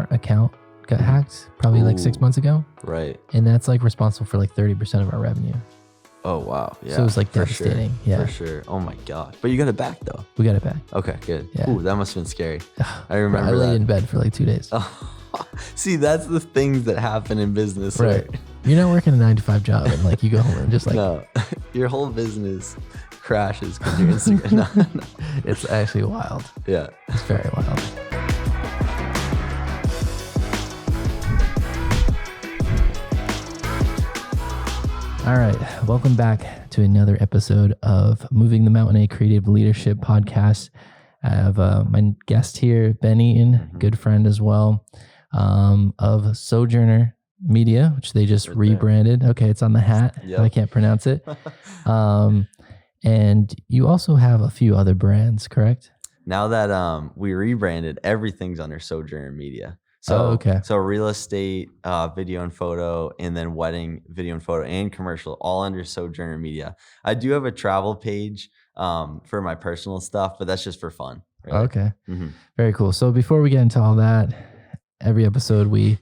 our account got hacked probably like 6 months ago. Right. And that's like responsible for like 30% of our revenue. Oh, wow. Yeah. So it was like devastating. Sure. Yeah. For sure. Oh my God. But you got it back though. We got it back. Okay, good. Yeah. Ooh, that must have been scary. I remember I laid that. in bed for like 2 days. See, that's the things that happen in business. Right. You're not working a 9-to-5 job and like you go home and just like. No, your whole business crashes because you're Instagram. No. It's actually wild. Yeah. It's very wild. All right. Welcome back to another episode of Moving the Mountain, a creative leadership podcast. I have my guest here, Ben Eaton, good friend as well, of Sojourner Media, which they just rebranded. Okay, it's on the hat. Yep. I can't pronounce it. And you also have a few other brands, correct? Now that we rebranded, everything's under Sojourner Media. So, So real estate, video and photo, and then wedding, video and photo, and commercial, all under Sojourner Media. I do have a travel page for my personal stuff, but that's just for fun. Really. Okay. Very cool. So before we get into all that, every episode we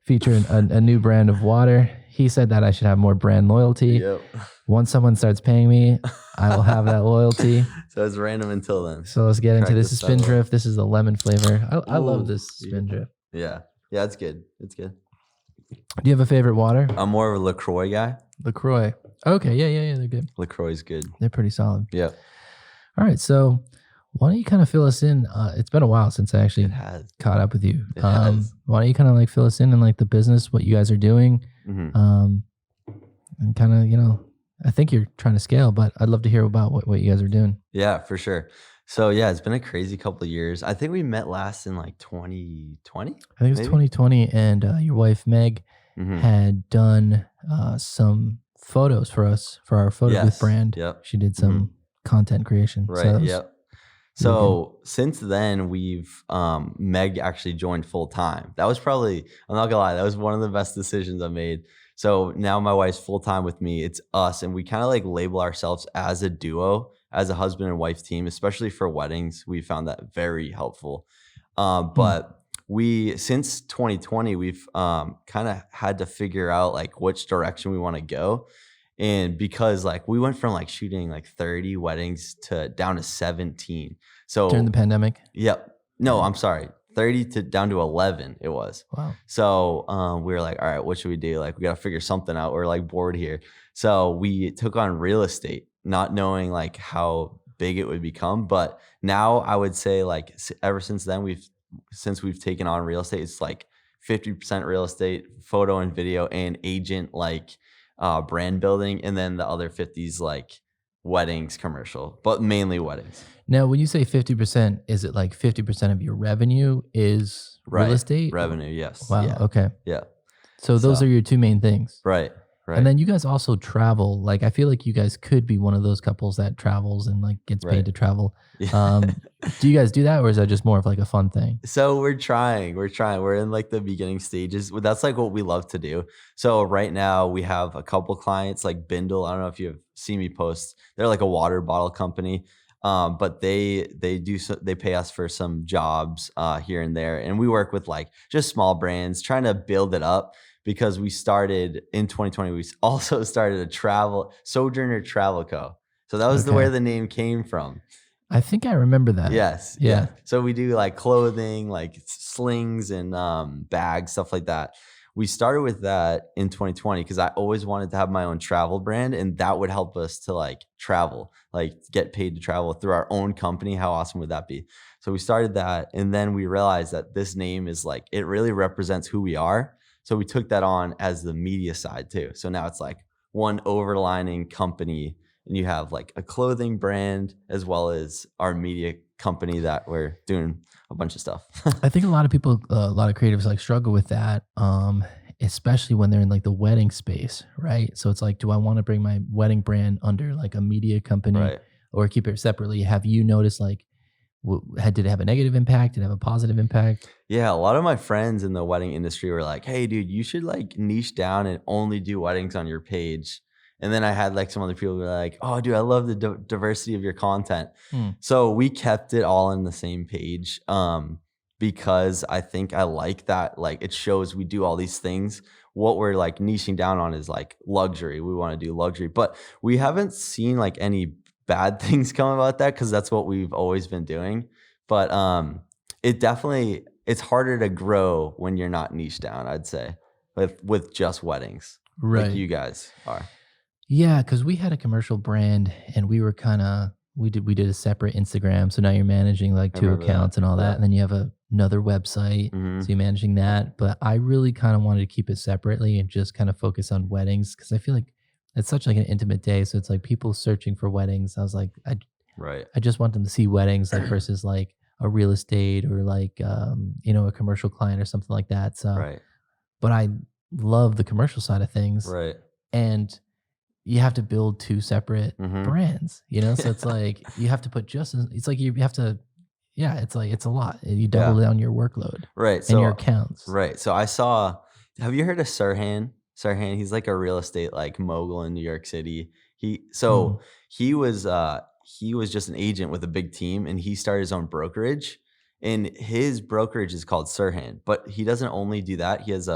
feature a new brand of water. He said that I should have more brand loyalty. Yep. Once someone starts paying me, I will have that loyalty. So it's random until then. So let's get into this. This is Spindrift. This is the lemon flavor. I love this Spindrift. Yeah. Yeah, it's good. It's good. Do you have a favorite water? I'm more of a LaCroix guy. LaCroix. Okay. Yeah. They're good. LaCroix's good. They're pretty solid. Yeah. All right. So why don't you kind of fill us in? It's been a while since I actually caught up with you. Why don't you kind of like fill us in like the business, what you guys are doing? And kind of, I think you're trying to scale, but I'd love to hear about what you guys are doing. Yeah, for sure. So yeah, it's been a crazy couple of years. I think we met last in like 2020. I think it was 2020, and your wife Meg had done some photos for us for our photo booth brand. Yep. She did some content creation. Right. Yep. So since then, we've Meg actually joined full time. That was probably, I'm not gonna lie, that was one of the best decisions I made. So now my wife's full time with me. It's us, and we kind of like label ourselves as a duo, as a husband and wife team, especially for weddings. We found that very helpful. But since 2020, we've kind of had to figure out like which direction we want to go. And because like we went from like shooting like 30 weddings to down to 17. So during the pandemic? Yep. No, I'm sorry. 30 to down to 11 it was. Wow. So we were like, all right, what should we do? Like, we got to figure something out. We're like bored here. So we took on real estate, not knowing like how big it would become. But now I would say like ever since then, since we've taken on real estate, it's like 50% real estate, photo and video, and agent like brand building. And then the other 50s like weddings, commercial, but mainly weddings. Now, when you say 50%, is it like 50% of your revenue is real estate? Revenue, yes. Wow. Yeah. Okay. Yeah. So those are your two main things. Right. And then you guys also travel. Like, I feel like you guys could be one of those couples that travels and like gets paid to travel. Do you guys do that, or is that just more of like a fun thing? So we're trying. We're in like the beginning stages. That's like what we love to do. So right now we have a couple clients like Bindle. I don't know if you've seen me post. They're like a water bottle company. But they pay us for some jobs here and there, and we work with like just small brands, trying to build it up. Because we started in 2020, we also started a Sojourner Travel Co. So that was where the name came from. I think I remember that. Yes. Yeah. So we do like clothing, like slings and bags, stuff like that. We started with that in 2020 because I always wanted to have my own travel brand, and that would help us to like travel, like get paid to travel through our own company. How awesome would that be? So we started that, and then we realized that this name is like, it really represents who we are. So we took that on as the media side too. So now it's like one overlining company, and you have like a clothing brand as well as our media company that we're doing a bunch of stuff. I think a lot of people, a lot of creatives like struggle with that, especially when they're in like the wedding space, right? So it's like, do I want to bring my wedding brand under like a media company or keep it separately? Have you noticed like, did it have a negative impact? Did it have a positive impact? Yeah, a lot of my friends in the wedding industry were like, hey, dude, you should like niche down and only do weddings on your page. And then I had like some other people who were like, oh, dude, I love the diversity of your content. So we kept it all on the same page because I think I like that. Like it shows we do all these things. What we're like niching down on is like luxury. We want to do luxury, but we haven't seen like any bad things come about that because that's what we've always been doing. But it definitely it's harder to grow when you're not niche down, I'd say, with just weddings like Right. you guys are. Yeah, because we had a commercial brand and we were kind of we did a separate Instagram. So now you're managing like I two remember that. accounts and all that, Yeah. and then you have another website. So Hmm. you're managing that. But I really kind of wanted to keep it separately and just kind of focus on weddings because I feel like it's such like an intimate day. So it's like people searching for weddings. I was like, Right. I just want them to see weddings like versus like a real estate or like a commercial client or something like that. So, Right. but I love the commercial side of things, Right. and you have to build two separate Hmm. brands, so it's like you have to put it's like you have to, yeah, it's like it's a lot. You double Yeah. down your workload Right. and your So accounts. right. So I saw. Have you heard of Sirhan? Sirhan. He's like a real estate like mogul in New York City. He Mm, so he was just an agent with a big team, and he started his own brokerage. And his brokerage is called Sirhan, but he doesn't only do that. He has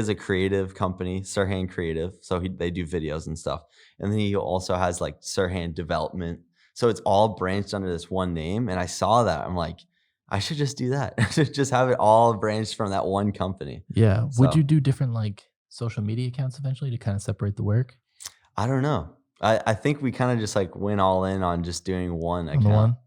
a creative company, Sirhan Creative. So they do videos and stuff, and then he also has like Sirhan Development. So it's all branched under this one name. And I saw that. I'm like, I should just do that. I should just have it all branched from that one company. yeah. Would So you do different like social media accounts eventually to kind of separate the work I don't know. I think we kind of just like went all in on just doing one on the account. one?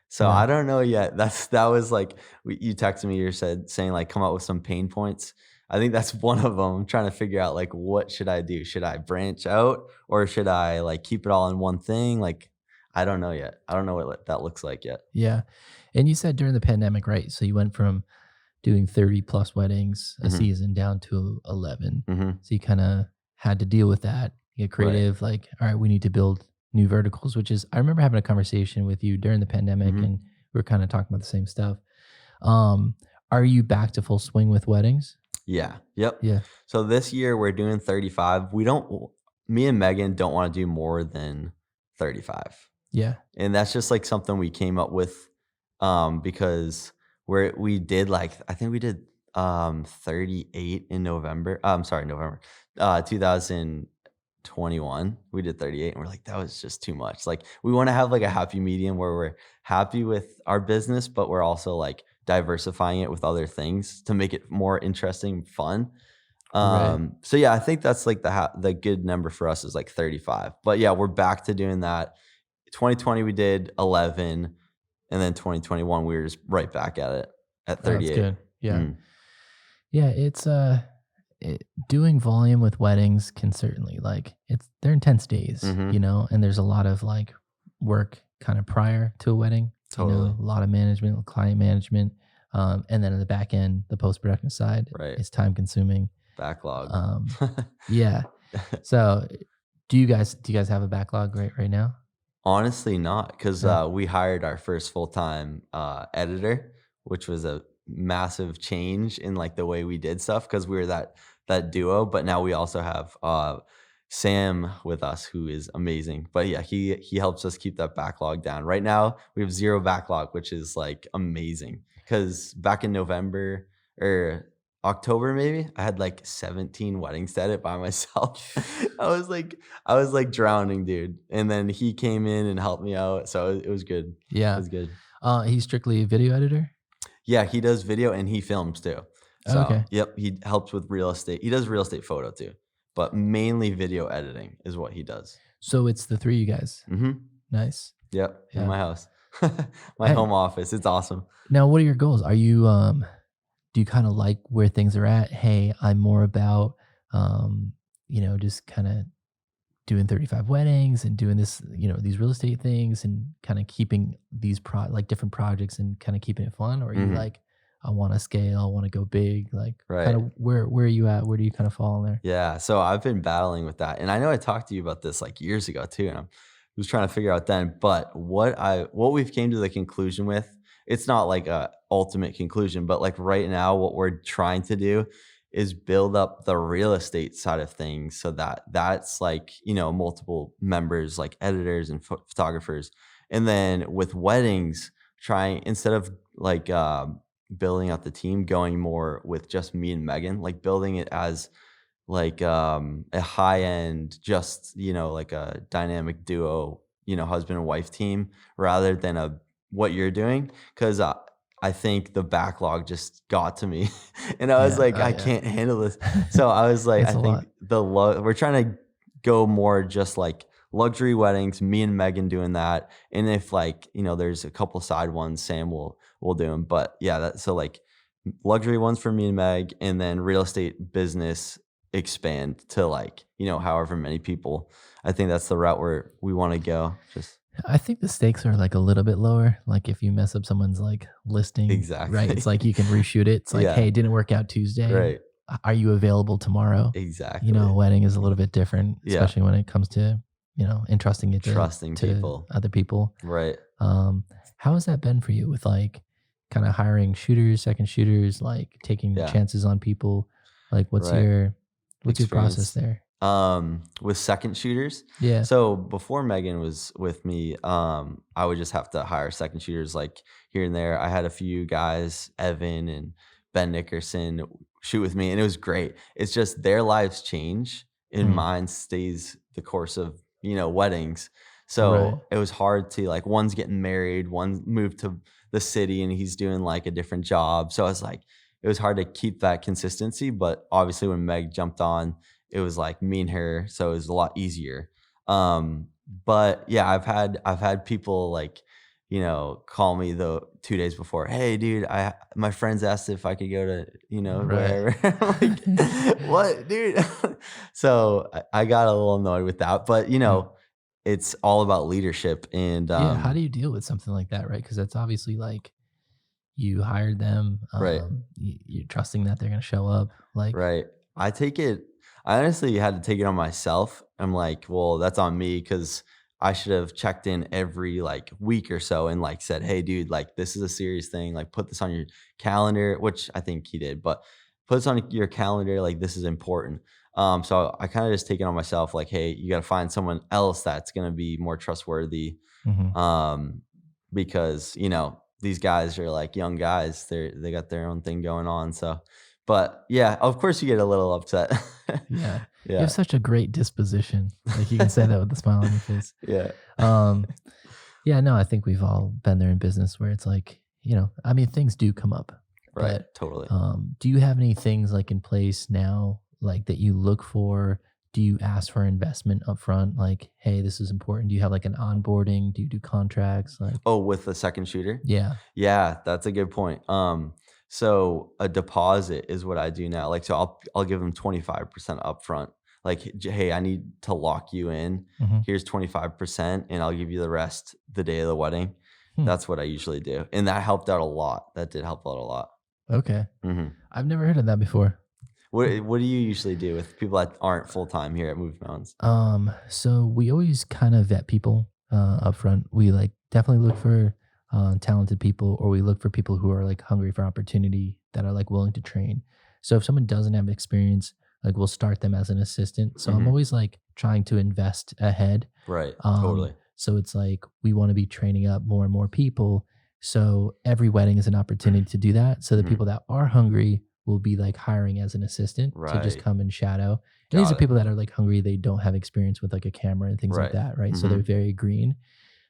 So Yeah. I don't know yet. That was like you texted me. You saying like come up with some pain points. I think that's one of them. I'm trying to figure out like what should I do? Should I branch out or should I like keep it all in one thing? Like I don't know yet. I don't know what that looks like yet. Yeah. And you said during the pandemic, right? So you went from doing 30 plus weddings a Hmm. season down to 11. Hmm. So you kind of had to deal with that, get Right. creative, like, all right, we need to build new verticals, which is, I remember having a conversation with you during the pandemic Hmm. and we were kind of talking about the same stuff. Um, are you back to full swing with weddings? Yeah. Yep. Yeah. So this year we're doing 35. We don't. Me and Megan don't want to do more than 35. Yeah. And that's just like something we came up with because we did like I think we did 38 in November. I'm sorry, November 2021. We did 38 and we're like that was just too much. Like we want to have like a happy medium where we're happy with our business but we're also like diversifying it with other things to make it more interesting, fun. Right. So yeah, I think that's like the good number for us is like 35. But yeah, we're back to doing that. 2020 we did 11, and then 2021 we were just right back at it at Oh, that's 38. good. Yeah. Mm. Yeah. Doing volume with weddings can certainly like they're intense days, Hmm. and there's a lot of like work kind of prior to a wedding, Totally. a lot of management, client management. And then in the back end, the post production side Right. is time consuming. Backlog. Yeah. So do you guys have a backlog right now? Honestly, not because No? we hired our first full-time editor, which was a massive change in like the way we did stuff because we were that duo. But now we also have Sam with us, who is amazing. But yeah, he helps us keep that backlog down. Right now, we have zero backlog, which is like amazing. Because back in November or October, maybe I had like 17 weddings to edit by myself. I was like drowning, dude. And then he came in and helped me out, so it was good. It Yeah. was good. He's strictly a video editor? Yeah, he does video and he films too. Oh, So okay. yep, he helps with real estate. He does real estate photo too, but mainly video editing is what he does. So it's the three of you guys. Hmm. Nice. Yep, in Yeah. my house, my Hey, home office. It's awesome. now what are your goals? Are you do you kind of like where things are at? Hey, I'm more about just kind of doing 35 weddings and doing this, these real estate things and kind of keeping these like different projects and kind of keeping it fun? Or are you Mhm. like, I want to scale, I want to go big? Like Right. kind of where are you at? Where do you kind of fall in there? Yeah, so I've been battling with that, and I know I talked to you about this like years ago too, and I was trying to figure out then. But what we've came to the conclusion with, it's not like a ultimate conclusion, but like right now, what we're trying to do is build up the real estate side of things, so that's like multiple members, like editors and photographers, and then with weddings, trying instead of like building out the team, going more with just me and Megan, like building it as like a high end, just like a dynamic duo, husband and wife team, rather than a what you're doing, because I think the backlog just got to me, and I was Yeah. like, Oh I yeah. can't handle this. So I was like, It's I a think lot. we're trying to go more just like luxury weddings, me and Megan doing that, and if like there's a couple side ones, Sam will do them. But yeah, so like luxury ones for me and Meg, and then real estate business expand to like however many people. I think that's the route where we want to go. Just I think the stakes are like a little bit lower. Like if you mess up someone's like listing, right? It's exactly. like you can reshoot it. It's like, Yeah, hey, it didn't work out Tuesday. right, Are you available tomorrow? A exactly. wedding is a little bit different, Yeah, especially when it comes to, entrusting it trusting to people. other people. Right. Um, how has that been for you with like kind of hiring shooters, second shooters, like taking Yeah, chances on people? Like right. what's your process Experience there? with second shooters. Yeah. So before Megan was with me, I would just have to hire second shooters like here and there. I had a few guys, Evan and Ben Nickerson, shoot with me, and it was great. It's just their lives change and Mhm. mine stays the course of weddings. Right. So it was hard to like, one's getting married, one moved to the city and he's doing like a different job. So I was like, it was hard to keep that consistency. But obviously when Meg jumped on, it was like me and her, so it was a lot easier. But yeah, I've had people like, call me the 2 days before. Hey, dude, my friends asked if I could go to Right. wherever. I'm like, what, dude? So I got a little annoyed with that, but Mm. it's all about leadership and Yeah. How do you deal with something like that, right? Because that's obviously like you hired them. right. You're trusting that they're going to show up. Like, Right. I honestly had to take it on myself. I'm like, well, that's on me because I should have checked in every like week or so and like said, hey, dude, like this is a serious thing. Like put this on your calendar, which I think he did, but put this on your calendar. Like this is important. So I kind of just take it on myself. Like, hey, you got to find someone else that's going to be more trustworthy. mhm. Um, because these guys are like young guys. They got their own thing going on. So, but yeah, of course you get a little upset. Yeah. You have Yeah. such a great disposition. Like you can say that with a smile on your face. Yeah. Um, yeah, no, I think we've all been there in business where it's like, I mean, things do come up, Right. but Totally. do you have any things like in place now, like that you look for? Do you ask for investment upfront? Like, hey, this is important. Do you have like an onboarding? Do you do contracts? Like, Oh, with the second shooter? yeah. Yeah, that's a good point. So a deposit is what I do now. Like, so I'll give them 25% upfront. Like, hey, I need to lock you in. Hmm. Here's 25%, and I'll give you the rest the day of the wedding. Hmm. That's what I usually do, and that helped out a lot. That did help out a lot. Okay. Hmm. I've never heard of that before. What do you usually do with people that aren't full time here at Move Mountains? So we always kind of vet people up front. We like definitely look for talented people, or we look for people who are like hungry for opportunity that are like willing to train. So if someone doesn't have experience, like we'll start them as an assistant. So I'm Hmm. always like trying to invest ahead. Right. Um, Totally. so it's like we want to be training up more and more people. So every wedding is an opportunity to do that. So the Mhm. people that are hungry will be like hiring as an assistant to just Right. come and shadow. And these are Got it. people that are like hungry. They don't have experience with like a camera and things like Right. that, right? So Hmm. they're very green.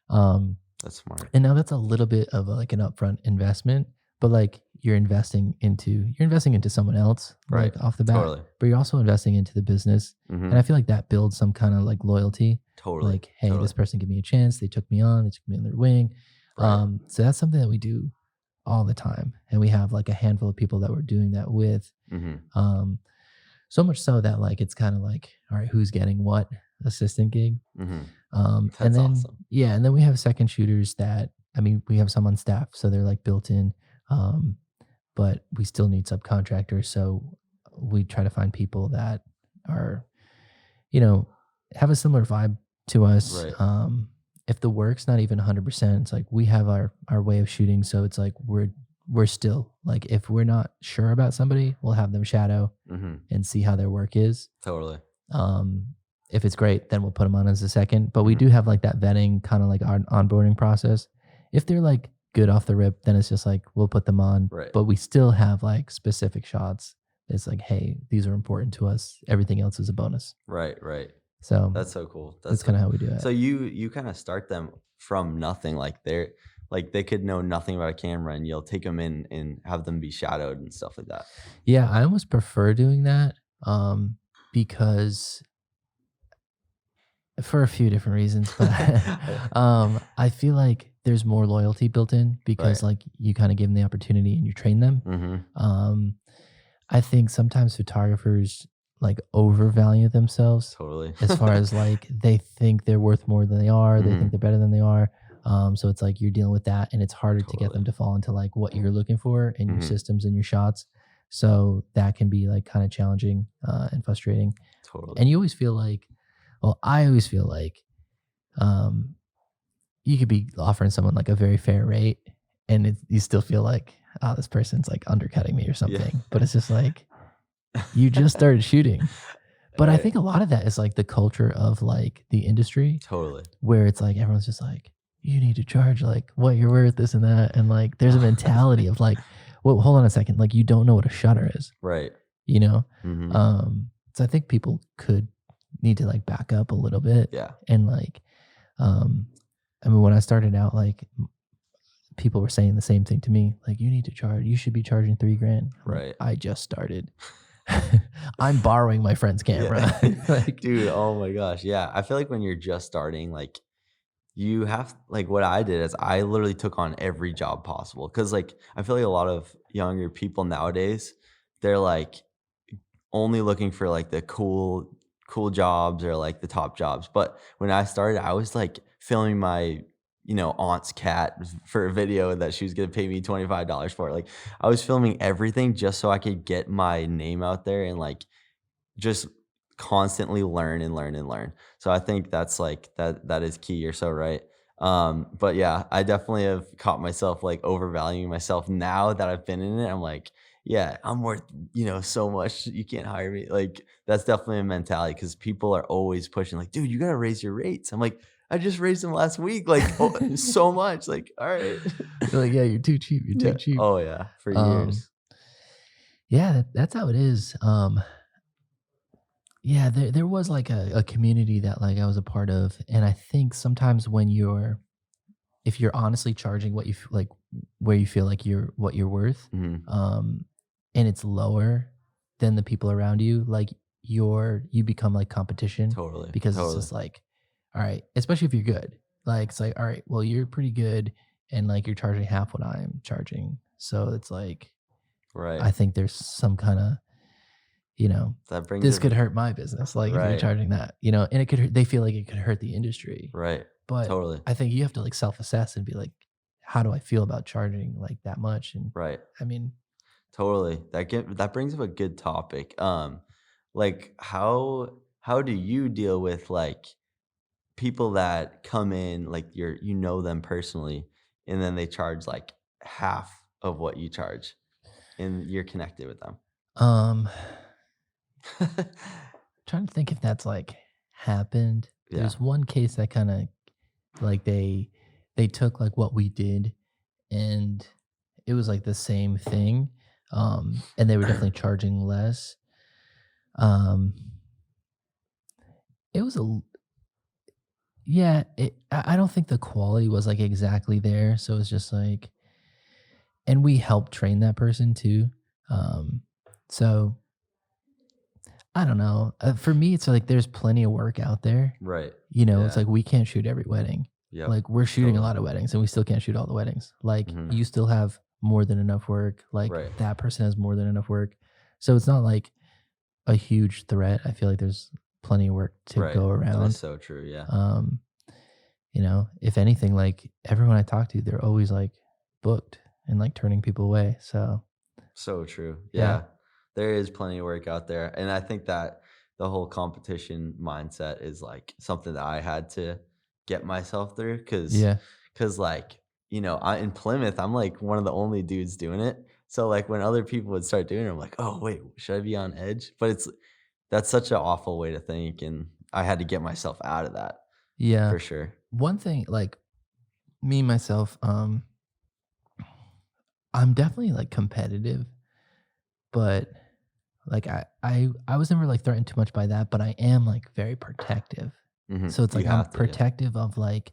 Um, That's smart. and now that's a little bit of like an upfront investment, but like you're investing into someone else Right. like off the bat, Totally. but you're also investing into the business. And Hmm. I feel like that builds some kind of like loyalty. Totally. Like, hey, this Totally. person gave me a chance. They took me on. They took me on their wing. Right. So that's something that we do all the time, and we have like a handful of people that we're doing that with. Hmm. Um, so much so that like it's kind of like, all right, who's getting what assistant gig? Hmm. And That's then awesome. yeah, and then we have second shooters that I mean we have some on staff, so they're like built in. Um, but we still need subcontractors, so we try to find people that are you know have a similar vibe to us. Right. If the work's not even 100%, it's like we have our way of shooting, so it's like we're still like if we're not sure about somebody, we'll have them shadow Hmm. and see how their work is. Totally. Um, if it's great, then we'll put them on as a second. But we Mhm. do have like that vetting kind of like our onboarding process. If they're like good off the rip, then it's just like we'll put them on. Right. But we still have like specific shots. It's like, hey, these are important to us. Everything else is a bonus. Right. So That's so cool. that's That's so kind of how cool. we do it. So you kind of start them from nothing. Like they could know nothing about a camera, and you'll take them in and have them be shadowed and stuff like that. Yeah, I almost prefer doing that because for a few different reasons, but I feel like there's more loyalty built in because Right. like you kind of give them the opportunity and you train them. Mm-hmm. Um, I think sometimes photographers like overvalue themselves Totally. as far as like they think they're worth more than they are, they think Mhm. they're better than they are. So it's like you're dealing with that, and it's harder to get Totally. them to fall into like what you're looking for in your Mhm. systems and your shots. So that can be like kind of challenging and frustrating. Totally. And you always feel like, well, I always feel like um, you could be offering someone like a very fair rate, and you still feel like, oh, this person's like undercutting me or Yeah. something. But it's just like you just started shooting. But I Right. think a lot of that is like the culture of like the industry Totally. where it's like everyone's just like, you need to charge like what you're worth, this and that. And like there's a mentality of like, well, hold on a second, like you don't know what a shutter is, Right. you know? Mhm. So I think people could need to like back up a little bit Yeah. and like um I mean when I started out, like people were saying the same thing to me, like you should be charging $3,000. I'm like, Right. I just started. I'm borrowing my friend's Yeah. camera. Like, Dude, oh my gosh. Yeah. I feel like when you're just starting, like you have like what I did is I literally took on every job possible. Cause like I feel like a lot of younger people nowadays, they're like only looking for like the cool jobs or like the top jobs. But when I started, I was like filming my, aunt's cat for a video that she was gonna pay me $25 for. Like I was filming everything just so I could get my name out there and like just constantly learn and learn and learn. So I think that's like that is key. You're so right. But yeah, I definitely have caught myself like overvaluing myself now that I've been in it. I'm like, yeah, I'm worth, so much. You can't hire me. Like that's definitely a mentality because people are always pushing, like, dude, you gotta raise your rates. I'm like, I just raised them last week, like so much. Like, all right. they're like, yeah, you're too cheap. You're too Yeah. cheap. Oh yeah. For Um, years. yeah, that's how it is. Yeah, there was like a community that like I was a part of, and I think sometimes if you're honestly charging what like where you feel like you're what you're worth, Mhm. um, and it's lower than the people around you, like you become like competition Totally. because it's Totally. just like, all right, especially if you're good, like it's like, all right, well you're pretty good, and like you're charging half what I'm charging, so it's like Right. I think there's some kind of you know, That brings this up could hurt my business, like, if you're right. charging that, and it could hurt they feel like it could hurt the industry, Right. but Totally. I think you have to, like, self-assess and be like, "How do I feel about charging, like, that much?" And, Right. I mean Totally. That brings up a good topic. Like how do you deal with like people that come in like you know them personally and then they charge like half of what you charge and you're connected with them? um, trying to think if that's, like, happened. Yeah. There's one case that kinda like, they took, like, what we did, and it was, like, the same thing, and they were definitely charging less. Um, it was a Yeah, I don't think the quality was, like, exactly there, so it's just, like and we helped train that person too, so I don't know, for me, it's like there's plenty of work out there, Right. it's Yeah. like we can't shoot every wedding, Yep. like, we're shooting a Totally. lot of weddings, and we still can't shoot all the weddings, like, Hmm. you still have more than enough work, like, Right. that person has more than enough work, so it's not, like, a huge threat, I feel like there's plenty of work to Right. go That is around, so true. Yeah. um if anything, like everyone I talk to, they're always like booked and like turning people away. So So true. yeah, Yeah. There is plenty of work out there. And I think that the whole competition mindset is like something that I had to get myself through yeah, cuz like, I in Plymouth, I'm like one of the only dudes doing it. So like when other people would start doing it, I'm like, "Oh, wait, should I be on edge?" But that's such an awful way to think and I had to get myself out of that yeah. for sure. One thing, like me myself, I'm definitely like competitive, but like I was never like threatened too much by that, but I am like very protective. So it's You like I'm have to, yeah. protective of like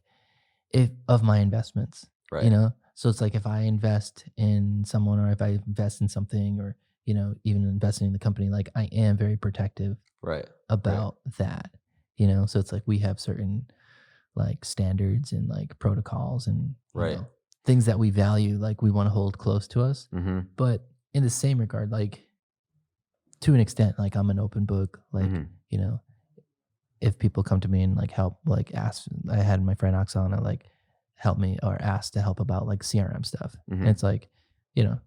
if of my investments, you Right. know? So it's like if I invest in someone or if I invest in something or, even investing in the company, like I am very protective Right. Right. about that, you know? So it's like we have certain like standards and like protocols and, Right. things that we value, like we want to hold close to us. Mm-hmm. But in the same regard, like to an extent, like I'm an open book, like, Mm-hmm. if people come to me and like help, like ask, I had my friend Oksana like help me or ask to help about like CRM stuff. And Mm-hmm. it's like, you know,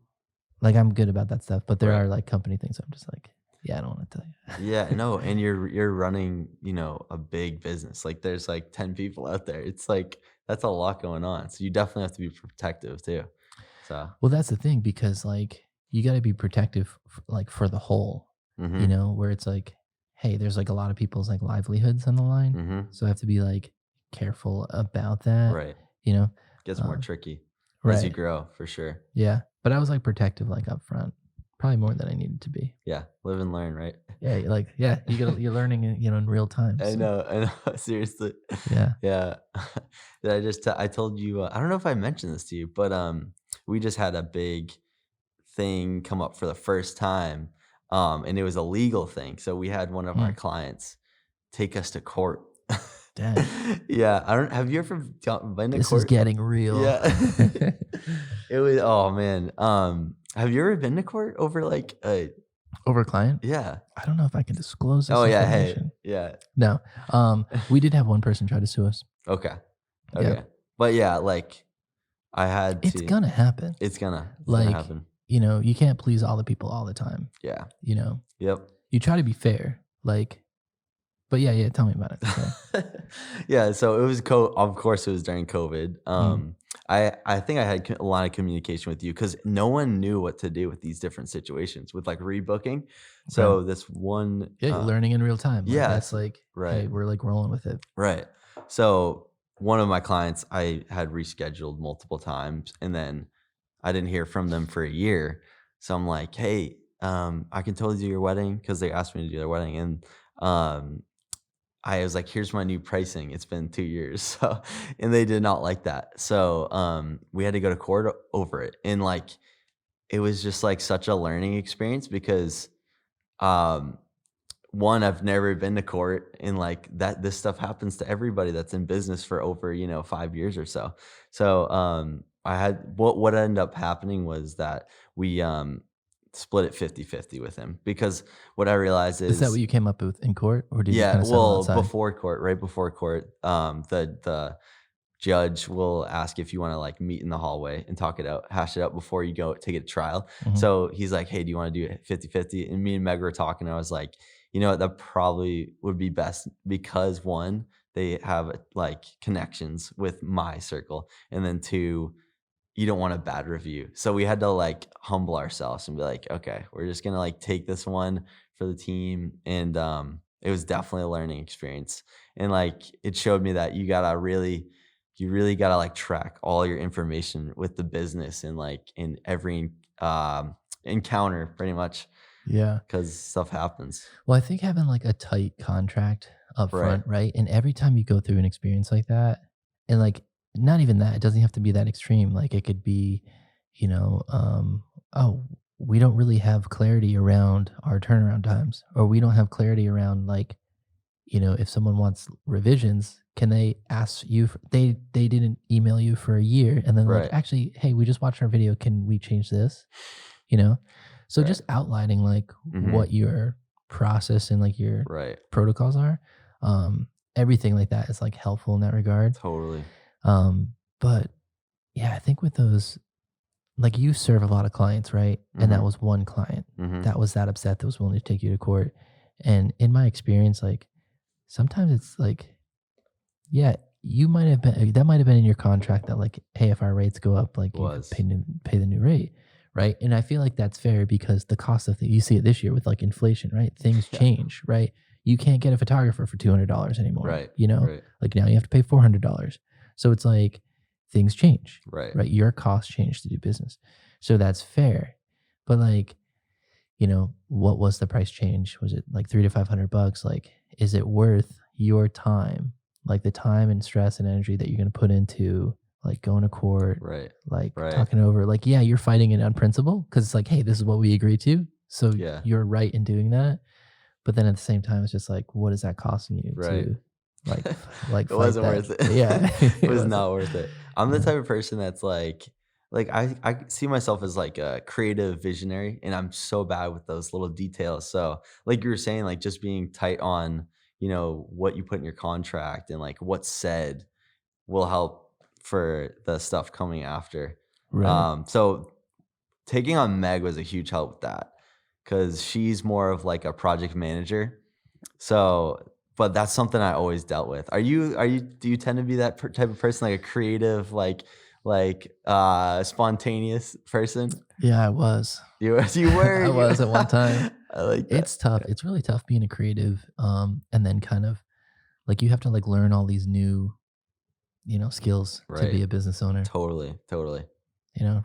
like I'm good about that stuff, but there Right. are like company things I'm just like, yeah, I don't want to tell you. Yeah, no, and you're running, a big business. Like there's like 10 people out there. It's like that's a lot going on. So you definitely have to be protective too. So, Well, that's the thing because like you got to be protective like for the whole, mhm. where it's like, hey, there's like a lot of people's like livelihoods on the line. Mhm. So I have to be like careful about that, Right. you know? Gets more Um, tricky as you right. grow, for sure. Yeah. But I was like protective, like up front, probably more than I needed to be. Yeah, live and learn, right? Yeah. Like, yeah, you're learning, in real time. I So know, I know, seriously. yeah. Yeah. Did I just I told you, I don't know if I mentioned this to you, but, we just had a big thing come up for the first time, and it was a legal thing. So we had one of our Mm, clients take us to court. dang. Yeah, I don't have you ever been to This is court? getting real. Yeah. It was oh, man, have you ever been to court over, like, a Over client? yeah. I don't know if I can disclose Oh, this yeah, hey, information. yeah. No. We did have one person try to sue us. Okay, Yeah. okay. But, yeah, like, I had It's to gonna happen. it's gonna Like, happen. you can't please all the people all the time, Yeah. you know? Yep. You try to be fair, like but yeah, tell me about it. Sorry. Yeah, so it was of course, it was during COVID. Mm, I think I had a lot of communication with you because no one knew what to do with these different situations with, like, rebooking. right. So this one, Yeah, you're learning in real time. Like, that's yes, like, right, hey, we're, like, rolling with it. right. So one of my clients, I had rescheduled multiple times, and then I didn't hear from them for a year. So I'm like, "Hey, I can totally do your wedding because they asked me to do their wedding, and, um I was like, "Here's my new pricing. It's been 2 years." So and they did not like that. So, we had to go to court over it, and, like, it was just, like, such a learning experience because, um, 1, I've never been to court, and, like, that this stuff happens to everybody that's in business for over, 5 years or so. So, I had what ended up happening was that we, split it 50-50 with him because what I realized Is that is what you came up with in court, or did you yeah, kinda settle well, outside? before court, right before court, the judge will ask if you wanna, like, meet in the hallway and talk it out, hash it out before you go take it to trial. Mhm. So, he's like, "Hey, do you wanna do it 50-50?" And me and Meg were talking, I was like, "You know what, that probably would be best," because 1, they have, like, connections with my circle, and then 2, you don't want a bad review. So we had to like humble ourselves and be like, okay, we're just gonna like take this one for the team. And it was definitely a learning experience. And like it showed me that you really gotta like track all your information with the business and like in every encounter pretty much Yeah. because stuff happens. Well, I think having, like, a tight contract up Right. front, right? And every time you go through an experience like that and, like, not even that, it doesn't have to be that extreme, like, it could be, "Oh, we don't really have clarity around our turnaround times," or, "We don't have clarity around, like, if someone wants revisions, can they ask you f they didn't email you for a year, and then like, Right. "Actually, hey, we just watched our video, can we change this?" You know? So Right. just outlining, like, Mm-hmm. what your process and, like, your Right. protocols are, everything like that is, like, helpful in that regard. Totally. But, yeah, I think with those like, you serve a lot of clients, right? And that Mm-hmm. was one client Mm-hmm. that was that upset that was willing to take you to court, and in my experience, like, sometimes it's like yeah, you might have been that might have been in your contract that like, hey, if our rates go up, like you could Was. pay the new rate, right? And I feel like that's fair because the cost of you see it this year with like inflation, right? Things Yeah. change, right? You can't get a photographer for $200 anymore, Right. you know? Right. Like now you have to pay $400. So it's like things change, Right. right? Your costs change to do business. So that's fair. But like, what was the price change? Was it like $300 to $500? Like, is it worth your time? Like the time and stress and energy that you're going to put into like going to court, Right. like Right. talking over, like, yeah, you're fighting it on principle because it's like, hey, this is what we agreed to. So Yeah. you're right in doing that. But then at the same time, it's just like, what is that costing you Right. to like It fight wasn't that? worth it. Yeah. It It was wasn't. not worth it. I'm the Yeah. type of person that's like I see myself as like a creative visionary, and I'm so bad with those little details. So like you were saying, like just being tight on, what you put in your contract and like what's said will help for the stuff coming after. Right. So taking on Meg was a huge help with that because she's more of like a project manager. So, but that's something I always dealt with. Do you tend to be that type of person, like a creative, spontaneous person? Yeah, I was. You were, I was at one time. I like that. It's tough. It's really tough being a creative. And then kind of like you have to like learn all these new, skills to be Right. a business owner. Totally. Totally.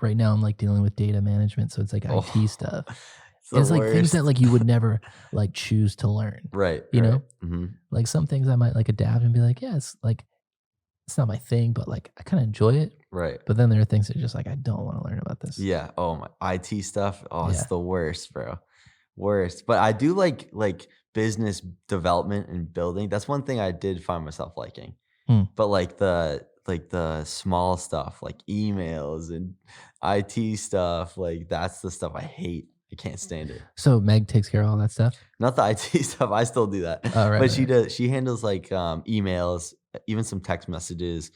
Right now I'm like dealing with data management, so it's like IT Oh, stuff. it's And the it's like things that worst. like you would never like choose to learn. Right. You Right. know? Like some things I might like adapt and be like, yeah, it's like it's not my thing, but like I kind of enjoy it. Right. But then there are things that are just like I don't want to learn about this. Yeah. Oh my IT stuff. Oh, it's Yeah. the worst, bro. Worst. But I do like business development and building. That's one thing I did find myself liking. But like the small stuff, like emails and IT stuff, like that's the stuff I hate. I can't stand it. So Meg takes care of all that stuff. Not the IT stuff. I still do that. Oh, right, But she right. does. She handles like emails, even some text messages,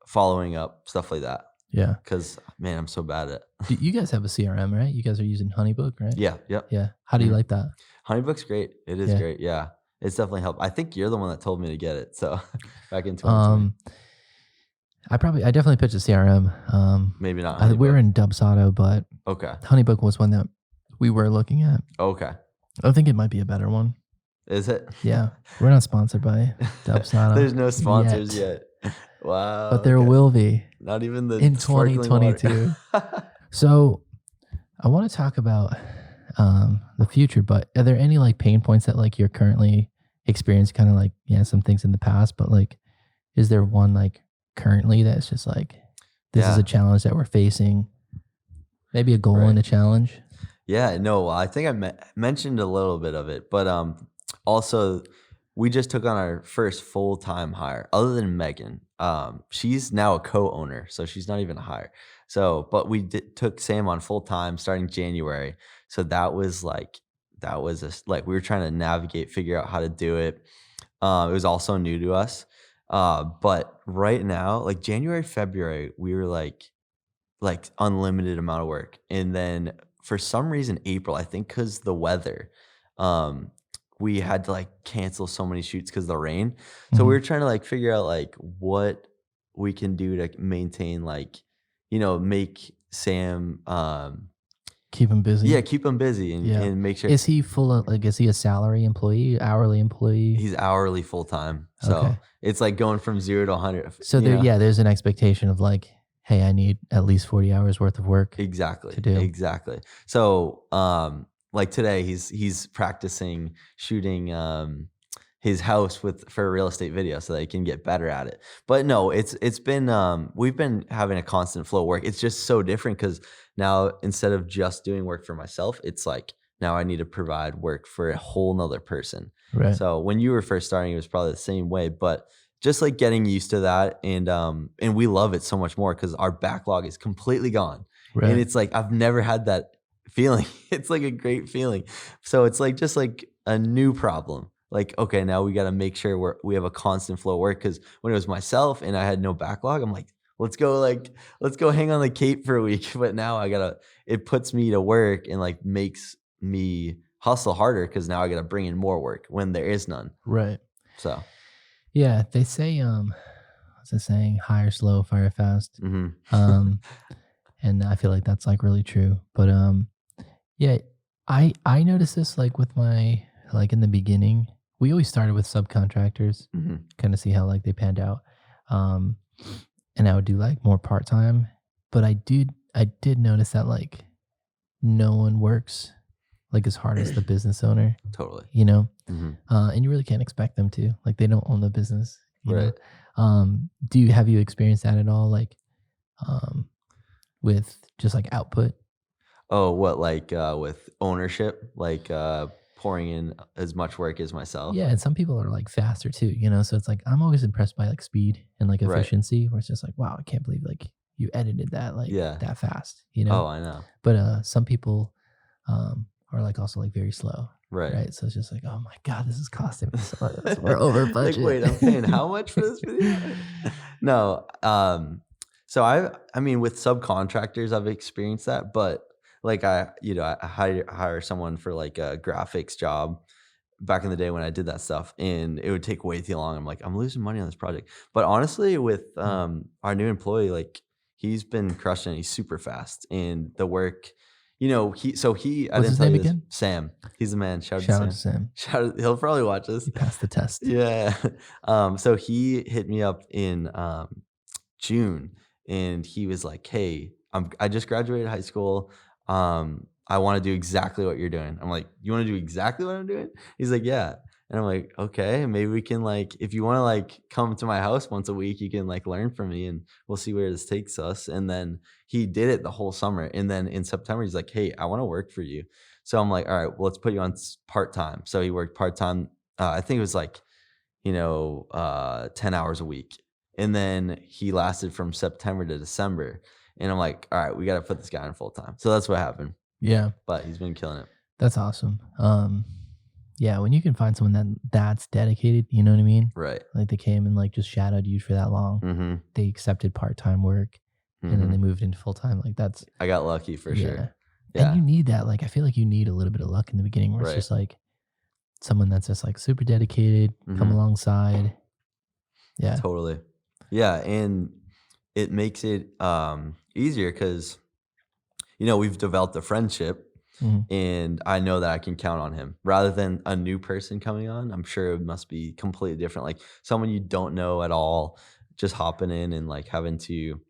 following up stuff like that. Yeah. Because man, I'm so bad at it. You guys have a CRM, right? You guys are using Honeybook, right? Yeah. Yep. Yeah. How do you Mhm. like that? Honeybook's great. It is Yeah. great. Yeah. It's definitely helped. I think you're the one that told me to get it. So back in 2020. I definitely pitched a CRM. Maybe not We were Honeybook. in Dubsado, but Okay. Honeybook was one that we were looking at. Okay. I think it might be a better one. Is it? Yeah. We're not sponsored by Dubsado. There's no sponsors yet. Wow. But there okay. will be Not even the in sparkling water. 2022. So I want to talk about the future, but are there any like pain points that like you're currently experiencing? Kind of like, yeah, some things in the past, but like, is there one like currently that's just like, this is Yeah. a challenge that we're facing? Maybe a goal Right. and a challenge? Yeah, no, I think I mentioned a little bit of it, but also we just took on our first full-time hire other than Megan. She's now a co-owner, so she's not even a hire. So, but we took Sam on full-time starting January. So that was like we were trying to navigate, figure out how to do it. It was also new to us. But right now, like January, February, we were like unlimited amount of work. And then for some reason, April, I think because the weather, we had to like cancel so many shoots because of the rain. So we were trying to like figure out like what we can do to maintain make Sam Keep him busy. yeah, keep him busy and make sure Is he full of like, is he a salary employee, hourly employee? he's hourly full time. So Okay. it's like going from 0 to 100. So there's an expectation of like, hey, I need at least 40 hours worth of work. Exactly. to do. Exactly. So, like today, he's practicing shooting his house for a real estate video so that he can get better at it. But no, it's been we've been having a constant flow of work. It's just so different because now instead of just doing work for myself, it's like now I need to provide work for a whole nother person. Right. So when you were first starting, it was probably the same way, but just like getting used to that, and we love it so much more because our backlog is completely gone. Right. And it's like I've never had that feeling. It's like a great feeling. So it's like just like a new problem. Like, okay, now we got to make sure we have a constant flow of work. Because when it was myself and I had no backlog, I'm like, let's go hang on the Cape for a week. But now it puts me to work and like makes me hustle harder because now I got to bring in more work when there is none. Right. So. Yeah, they say what's the saying? Hire slow, fire fast. Mm-hmm. And I feel like that's like really true. But yeah, I noticed this like with my like in the beginning, we always started with subcontractors, kind of see how like they panned out. And I would do like more part time, But I did notice that like no one works like as hard as the business owner, Totally. you know? Hmm. And you really can't expect them to. Like they don't own the business, you know? Right. Have you experienced that at all? Like um with just like output? Oh, what, like with ownership, like pouring in as much work as myself? Yeah, and some people are like faster too, you know? So it's like I'm always impressed by like speed and like Right. efficiency where it's just like, wow, I can't believe like you edited that like Yeah. that fast, you know? Oh, I know. But some people are like also like very slow, Right. right? So it's just like, oh my god, this is costing me so much. We're over Like, budget. wait, I'm paying how much for this video? No. So I mean, with subcontractors, I've experienced that, but like I hire someone for like a graphics job back in the day when I did that stuff, and it would take way too long. I'm like, I'm losing money on this project. But honestly, with Mm. our new employee, like he's been crushing it. He's super fast, and the work, he I What's didn't his tell name you this. again? Sam, he's the man. Shout out to Shout out to Sam. Sam. He'll probably watch this. He passed the test. Yeah. So he hit me up in June, and he was like, "Hey, I just graduated high school. I want to do exactly what you're doing." I'm like, "You want to do exactly what I'm doing?" He's like, "Yeah." And I'm like, "Okay, maybe we can like, if you want to like come to my house once a week, you can like learn from me, and we'll see where this takes us." And then he did it the whole summer, and then in September, he's like, "Hey, I want to work for you." So I'm like, "All right, well, let's put you on part time." So he worked part time. I think it was like 10 hours a week. And then he lasted from September to December. And I'm like, all right, we got to put this guy in full time. So that's what happened. Yeah, But he's been killing it. that's awesome. Yeah, when you can find someone that's dedicated, you know what I mean? Right. Like they came and like just shadowed you for that long. Mm-hmm. They accepted part-time work and then they moved into full-time. Like that's I got lucky for yeah. sure. And you Yeah. need that. Like I feel like you need a little bit of luck in the beginning where it's Right. just like someone that's just like super dedicated, come Mhm. alongside. Yeah. Totally. Yeah. And it makes it easier because, we've developed a friendship. Mhm. And I know that I can count on him rather than a new person coming on. I'm sure it must be completely different. Like someone you don't know at all, just hopping in and like having to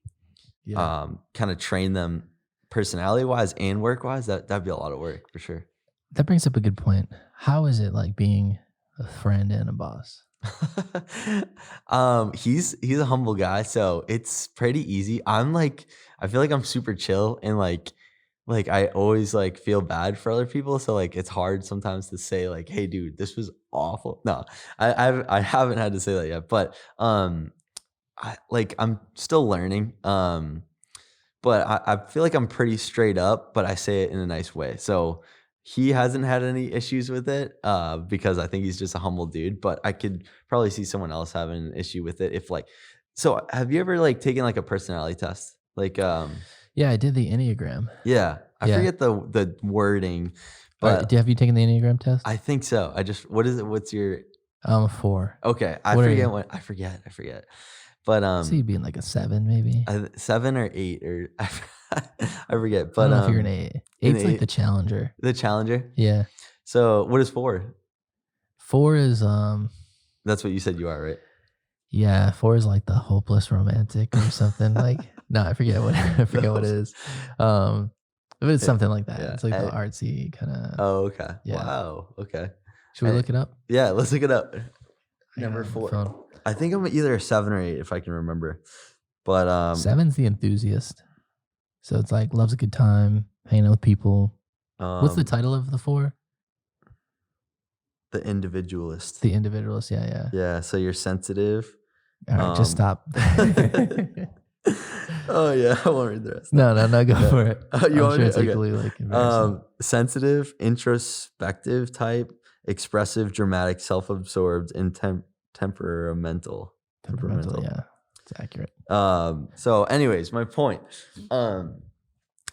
Yeah. kind of train them personality wise and work wise. That'd be a lot of work for sure. That brings up a good point. How is it like being a friend and a boss? He's a humble guy, so it's pretty easy. I feel like I'm super chill and like I always like feel bad for other people, so like it's hard sometimes to say like, "Hey, dude, this was awful." No, I haven't had to say that yet, but I'm still learning. But I feel like I'm pretty straight up, but I say it in a nice way. So he hasn't had any issues with it because I think he's just a humble dude. But I could probably see someone else having an issue with it if like. So have you ever like taken like a personality test? Like Yeah, I did the Enneagram. yeah, I Yeah. forget the wording, All right, but have you taken the Enneagram test? I think so. What is it? What's your I'm a 4. okay? What are you? I forget. But I see you being like a 7 maybe. 7 or 8 or I forget. I But don't know if you're an 8. an 8's like 8, the challenger. the challenger. Yeah. So what is 4? 4 is That's what you said you are, right? yeah, 4 is like the hopeless romantic or something. Like no, I forget what I forget what it is. But it's something like that. Yeah. It's like the artsy kind of Oh, okay. yeah. Wow. Okay. Should we look it up? Yeah, let's look it up. I got Number it on my 4. phone. I think I'm either a 7 or 8 if I can remember. But 7's the enthusiast. So it's like loves a good time, hanging out with people. What's the title of the 4? the individualist. The individualist. Yeah, yeah. Yeah, so you're sensitive. All right, just stop. Oh yeah, I won't read the rest. No, go for it. Oh, you I'm want sure me? it's Okay. equally like embarrassing. Sensitive, introspective type, expressive, dramatic, self-absorbed, and temperamental. Temperamental, yeah. It's accurate. So anyways, my point.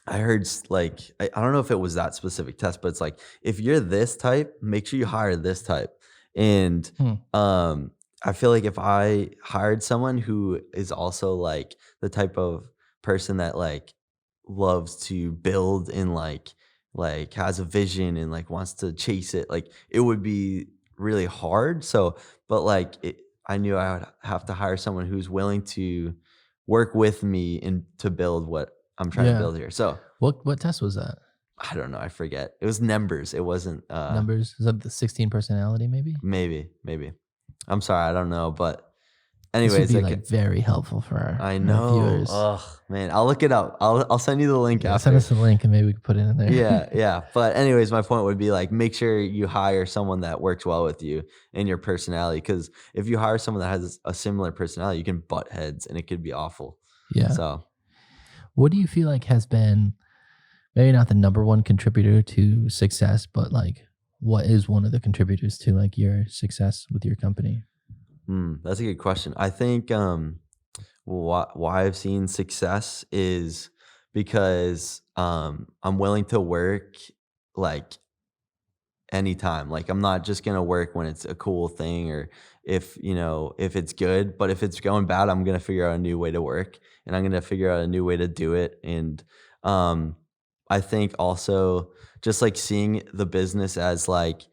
I heard like I don't know if it was that specific test, but it's like if you're this type, make sure you hire this type. And I feel like if I hired someone who is also like the type of person that like loves to build and like has a vision and like wants to chase it, like it would be really hard. So, but like I knew I would have to hire someone who's willing to work with me and to build what I'm trying to Yeah. build here. So What test was that? I don't know. I forget. It was numbers. It wasn't. Numbers? Is that the 16 personality? Maybe Maybe. I'm sorry. I don't know. But this would anyways, be like like very helpful for I our know. viewers. Oh man, I'll look it up. I'll send you the link Yeah, send after. us the link and maybe we can put it in there. Yeah. But anyways, my point would be like make sure you hire someone that works well with you and your personality. Because if you hire someone that has a similar personality, you can butt heads and it could be awful. Yeah. So What do you feel like has been maybe not the number one contributor to success, but like what is one of the contributors to like your success with your company? that's a good question. I think why I've seen success is because I'm willing to work like anytime. Like I'm not just gonna work when it's a cool thing or if it's good, but if it's going bad, I'm gonna figure out a new way to work and I'm gonna figure out a new way to do it. And um I think also just like seeing the business as like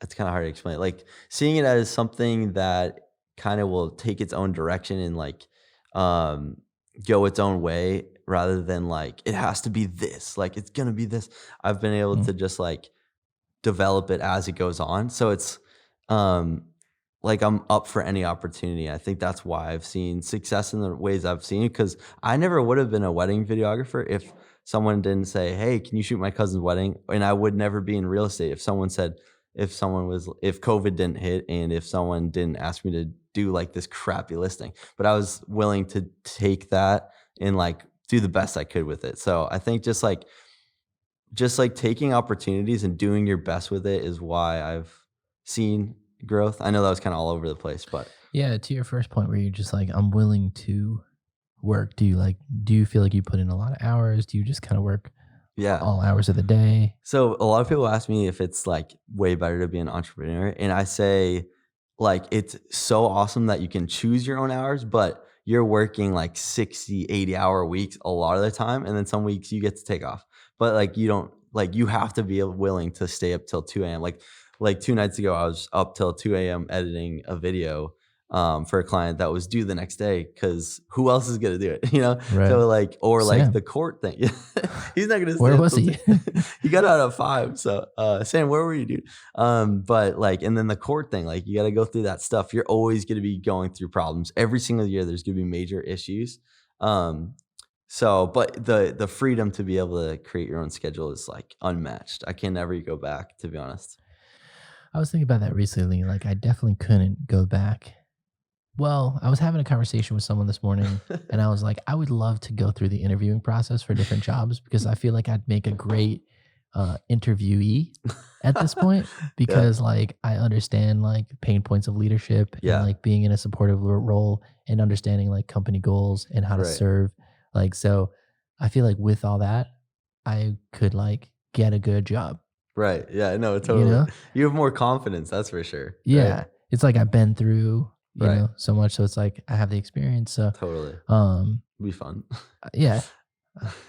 it's kind of hard to explain. Like seeing it as something that kind of will take its own direction and um go its own way rather than like it has to be this, like it's gonna be this. I've been able Mm. to just like develop it as it goes on. So it's um like I'm up for any opportunity. I think that's why I've seen success in the ways I've seen it because I never would have been a wedding videographer if someone didn't say, "Hey, can you shoot my cousin's wedding?" And I would never be in real estate if someone said, if COVID didn't hit and if someone didn't ask me to do like this crappy listing. But I was willing to take that and like do the best I could with it. So I think just like taking opportunities and doing your best with it is why I've seen growth. I know that was kind of all over the place, but Yeah, to your first point where you're just like, I'm willing to work. Do you feel like you put in a lot of hours? Do you just kind of work yeah. all hours of the day? So a lot of people ask me if it's like way better to be an entrepreneur. And I say, like, it's so awesome that you can choose your own hours, but you're working like 60, 80-hour weeks a lot of the time. And then some weeks you get to take off. But like you don't like you have to be willing to stay up till 2 a.m. Like 2 nights ago, I was up till 2 a.m. editing a video for a client that was due the next day because who else is gonna do it? Right. So like or like Sam. the court thing. He's not gonna stay Where up was till he? 2. He got out at 5. So Sam, where were you, dude? But like and then the court thing, like you gotta go through that stuff. You're always gonna be going through problems. Every single year there's gonna be major issues. But the freedom to be able to create your own schedule is like unmatched. I can never go back, to be honest. I was thinking about that recently. Like, I definitely couldn't go back. Well, I was having a conversation with someone this morning, and I was like, I would love to go through the interviewing process for different jobs because I feel like I'd make a great interviewee at this point Yeah. because, like, I understand like pain points of leadership and Yeah. like being in a supportive role and understanding like company goals and how to Right. serve. Like, so I feel like with all that, I could like get a good job. Right. Yeah, no, You totally. know? You have more confidence, that's for sure. Yeah. Right. It's like I've been through, Right. so much. So it's like I have the experience. So, Totally. um, Be fun. yeah.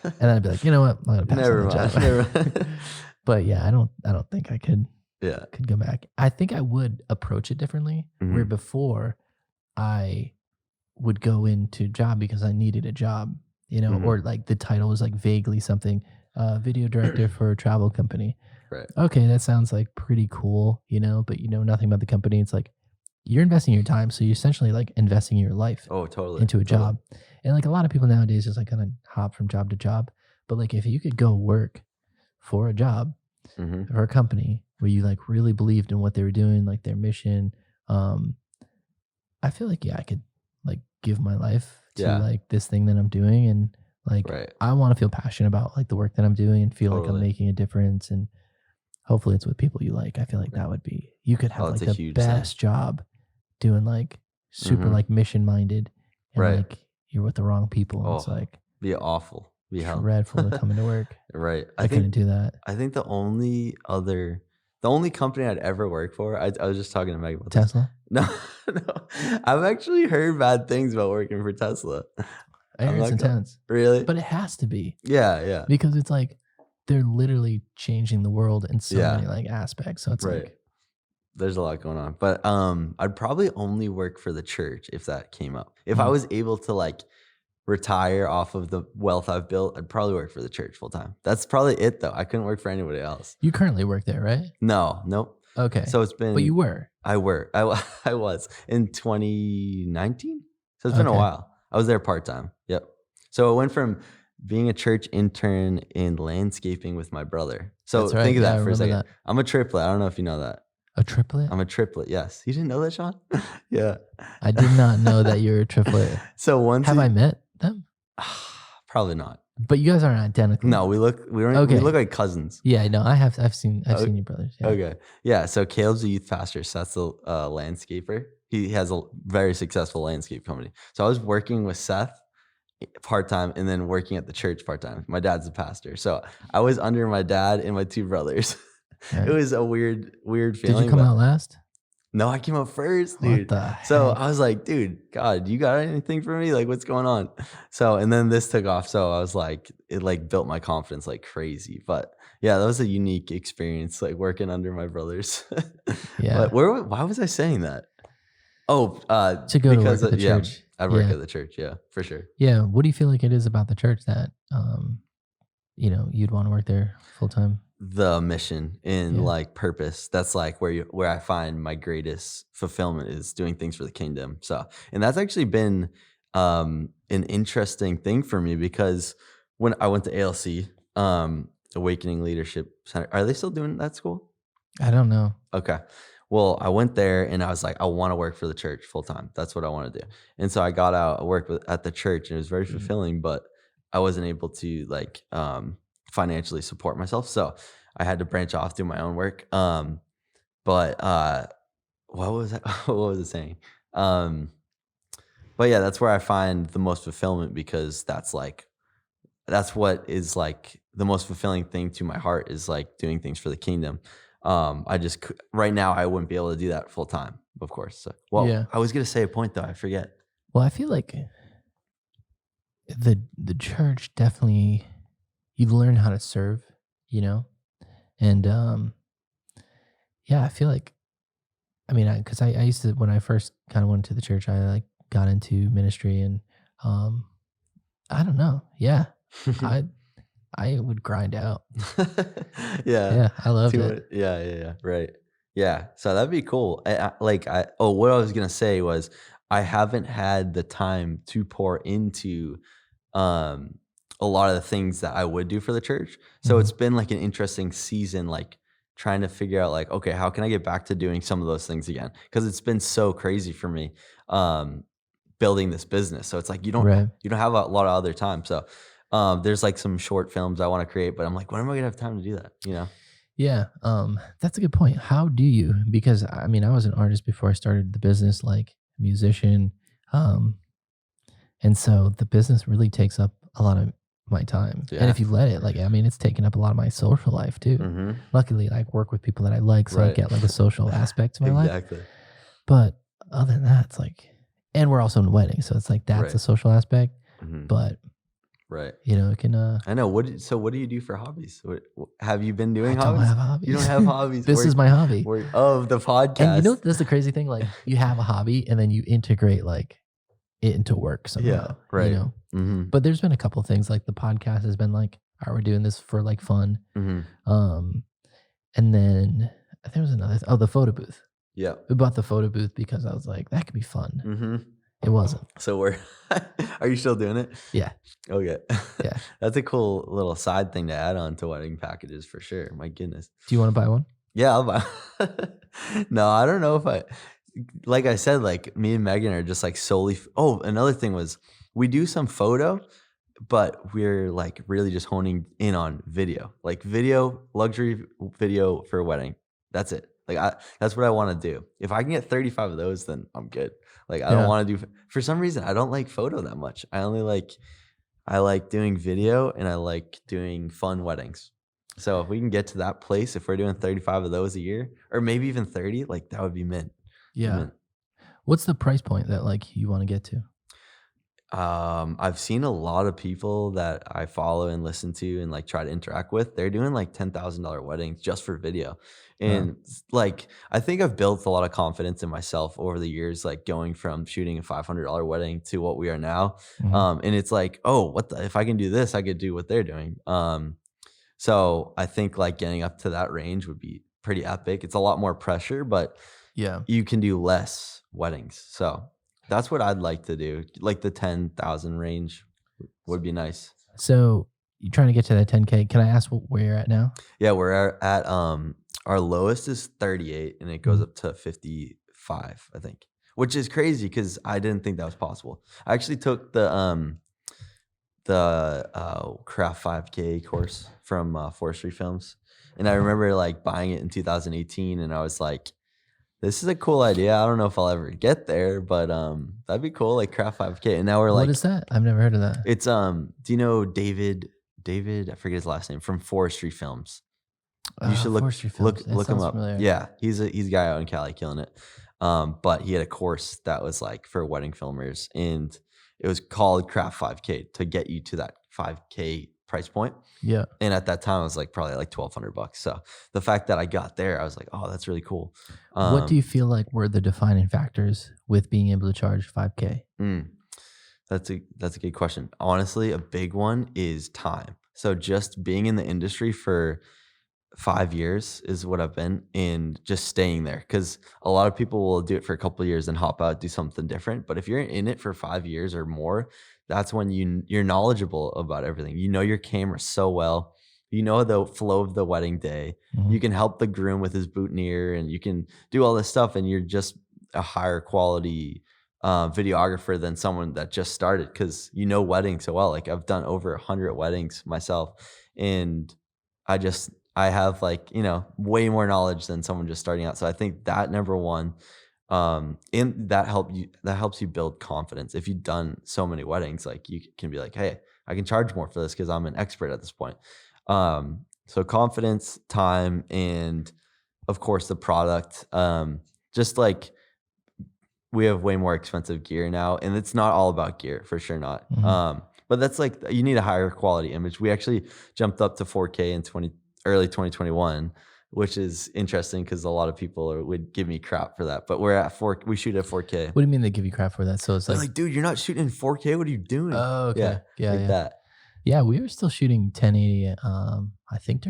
And then I'd be like, you know what? I'm gonna pass Never on the mind. job. Never mind. But yeah, I don't think I could Yeah. go back. I think I would approach it differently. Where Mhm. before I would go into a job because I needed a job, Mhm. or like the title was like vaguely something, video director for a travel company. Right. Okay, that sounds like pretty cool, but you know nothing about the company. It's like you're investing your time, so you're essentially like investing your life Oh, totally. into a Totally. job. And like a lot of people nowadays just like kind of hop from job to job. But like if you could go work for a job Mhm. for a company where you like really believed in what they were doing, like their mission, um, I feel like I could like give my life to Yeah. like this thing that I'm doing and like Right. I want to feel passionate about like the work that I'm doing and feel like I'm Totally. making a difference and hopefully it's with people you like. I feel like that would be you could have Oh, it's like a the huge thing. best job doing like super Mhm. like mission minded and Right. like you're with the wrong people and it's Oh, like be awful. Be hell. dreadful to come into work. Right. I couldn't do that. I think the only company I'd ever work for, I was just talking to Meg about this. Tesla? No, no. I've actually heard bad things about working for Tesla. I hear I'm it's not gonna intense. really? But it has to be Yeah, yeah. because it's like they're literally changing the world in so Yeah. many like aspects. So it's Right. like There's a lot going on. But I'd probably only work for the church if that came up. If I was able to like retire off of the wealth I've built, I'd probably work for the church full time. That's probably it though. I couldn't work for anybody else. You currently work there, right? No, nope. Okay. So it's been But you were. I was in 2019. So it's been a while. I was there part-time. Yep. So it went from being a church intern in landscaping with my brother. So That's right. think of Yeah, I that for a remember second. that. I'm a triplet. I don't know if you know that. A triplet? I'm a triplet. Yes. You didn't know that, Sean? Yeah. I did not know that you were a triplet. So once Have I met them? Probably not. But you guys aren't identical. No, we look like cousins. Yeah, no, I've seen your brothers. Yeah. Okay. Yeah. So Caleb's a youth pastor. So that's the landscaper. He has a very successful landscape company. So I was working with Seth part-time and then working at the church part-time. My dad's a pastor. So I was under my dad and my two brothers. Right. It was a weird feeling. Did you come out last? No, I came out first, dude. What the heck? So I was like, dude, God, you got anything for me? Like, what's going on? So, and then this took off. So I was like, it like built my confidence like crazy. But yeah, that was a unique experience, like working under my brothers. Yeah. But why was I saying that? Oh, to go because to work at the church. I work at the church. Yeah, for sure. Yeah. What do you feel like it is about the church that, you'd want to work there full time? The mission and like purpose. That's like where I find my greatest fulfillment is doing things for the kingdom. So, and that's actually been an interesting thing for me because when I went to ALC, Awakening Leadership Center, are they still doing that school? I don't know. Okay. Well, I went there and I was like, I want to work for the church full time. That's what I want to do. And so I got out, I worked at the church and it was very fulfilling, but I wasn't able to like financially support myself. So I had to branch off, do my own work. But what was that? What was it saying? But yeah, that's where I find the most fulfillment because that's what is like the most fulfilling thing to my heart is like doing things for the kingdom. Right now I wouldn't be able to do that full time, of course. So, I was going to say a point though. I forget. Well, I feel like the church definitely, you learn how to serve, and I feel like, because I used to, when I first kind of went to the church, I like got into ministry and I don't know. Yeah. I would grind out. Yeah. I loved it. Yeah. Right. Yeah. So that'd be cool. What I was going to say was I haven't had the time to pour into a lot of the things that I would do for the church. So it's been like an interesting season, like trying to figure out like, okay, how can I get back to doing some of those things again? Because it's been so crazy for me building this business. So it's like you don't have a lot of other time. So there's like some short films I want to create, but I'm like, when am I gonna have time to do that? Yeah. That's a good point. How do you? Because I was an artist before I started the business, like a musician. And so the business really takes up a lot of my time. Yeah. And if you let it, it's taken up a lot of my social life too. Luckily, I work with people that I like, so I get like a social aspect to my life. Exactly. But other than that, it's like, and we're also in weddings, so it's like that's a social aspect. But it can. I know. So what do you do for hobbies? What have you been doing? I don't have hobbies. You don't have hobbies. This is my hobby of the podcast. And that's the crazy thing. Like you have a hobby, and then you integrate like it into work somehow. Yeah, right. But there's been a couple of things like the podcast has been like, all right, we're doing this for like fun. And then there was another. The photo booth. Yeah, we bought the photo booth because I was like, that could be fun. It wasn't. So are you still doing it? Yeah. Okay. Yeah. That's a cool little side thing to add on to wedding packages for sure. My goodness. Do you want to buy one? Yeah, I'll buy. No, I don't know if like I said, like me and Megan are just like solely. Another thing was we do some photo, but we're like really just honing in on video, like luxury video for a wedding. That's it. Like that's what I want to do. If I can get 35 of those, then I'm good. Like I don't want to do, for some reason, I don't like photo that much. I like doing video and I like doing fun weddings. So if we can get to that place, if we're doing 35 of those a year, or maybe even 30, like that would be mint. Yeah. Mint. What's the price point that like you want to get to? I've seen a lot of people that I follow and listen to and like try to interact with. They're doing like $10,000 weddings just for video. Wow. And like I think I've built a lot of confidence in myself over the years, like going from shooting a $500 wedding to what we are now. Hmm. And it's like, oh, what the, if I can do this, I could do what they're doing. So I think like getting up to that range would be pretty epic. It's a lot more pressure, but Yeah. you can do less weddings. So that's what I'd like to do. Like the 10,000 range would be nice. So you're trying to get to that 10K. Can I ask where you're at now? Yeah, we're at our lowest is 38 and it goes Mhm. up to 55, I think. Which is crazy because I didn't think that was possible. I actually took the Craft 5K course from Forestry Films. And I remember like buying it in 2018 and I was like, this is a cool idea. I don't know if I'll ever get there, but that'd be cool, like Craft 5K. And now we're What like, is that? I've never heard of that. it's do you know David, I forget his last name, from Forestry Films. You should Forestry films. It look him sounds up. familiar. Yeah, he's a guy out in Cali killing it. But he had a course that was like for wedding filmers, and it was called Craft 5K to get you to that 5K price point. Yeah. And at that time, it was like probably like $1,200. So the fact that I got there, I was like, oh, that's really cool. What do you feel like were the defining factors with being able to charge 5K? Mm, that's a good question. Honestly, a big one is time. So just being in the industry for 5 years is what I've been and just staying there because a lot of people will do it for a couple of years and hop out, do something different. But if you're in it for 5 years or more, that's when you're knowledgeable about everything. You know your camera so well. You know the flow of the wedding day. You Mhm. can help the groom with his boutonniere and you can do all this stuff and you're just a higher quality videographer than someone that just started because you know weddings so well. Like I've done over 100 weddings myself and I have like, way more knowledge than someone just starting out. So I think that number one, and that helps you build confidence. If you've done so many weddings, like you can be like, hey, I can charge more for this because I'm an expert at this point. So confidence, time, and of course the product. Just like we have way more expensive gear now, and it's not all about gear for sure not. Mhm. But that's like you need a higher quality image. We actually jumped up to 4K in early 2021, which is interesting because a lot of people would give me crap for that. But we're at four. We shoot at 4K. What do you mean they give you crap for that? So it's They're like, like, dude, you're not shooting in 4K. What are you doing? oh, Yeah, okay. Yeah, like yeah. that. Yeah, we were still shooting 1080. I think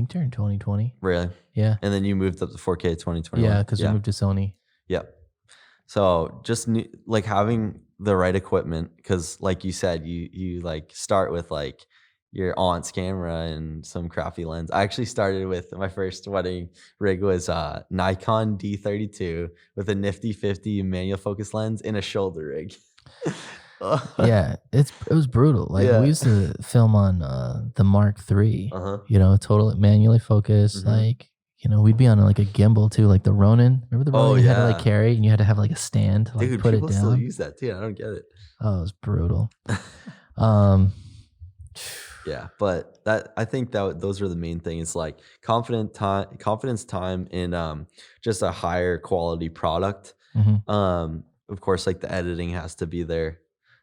during 2020. Really. Yeah. And then you moved up to 4K 2021. Yeah, because we moved to Sony. Yep. So just like having the right equipment, because like you said, you like start with like your aunt's camera and some crappy lens. I actually started with my first wedding rig was Nikon D32 with a nifty 50 manual focus lens and a shoulder rig. Yeah, it was brutal. Like Yeah. we used to film on the Mark III, Uh-huh. total manually focused. Mhm. Like, we'd be on like a gimbal too, like the Ronin. Remember the Ronin Oh, you had to like yeah. carry and you had to have like a stand to like Dude, put it people still down? use that too. I don't get it. Oh, it was brutal. Um Yeah, but that I think that those are the main things like confidence, time, and just a higher quality product. mhm. Of course, like the editing has to be there.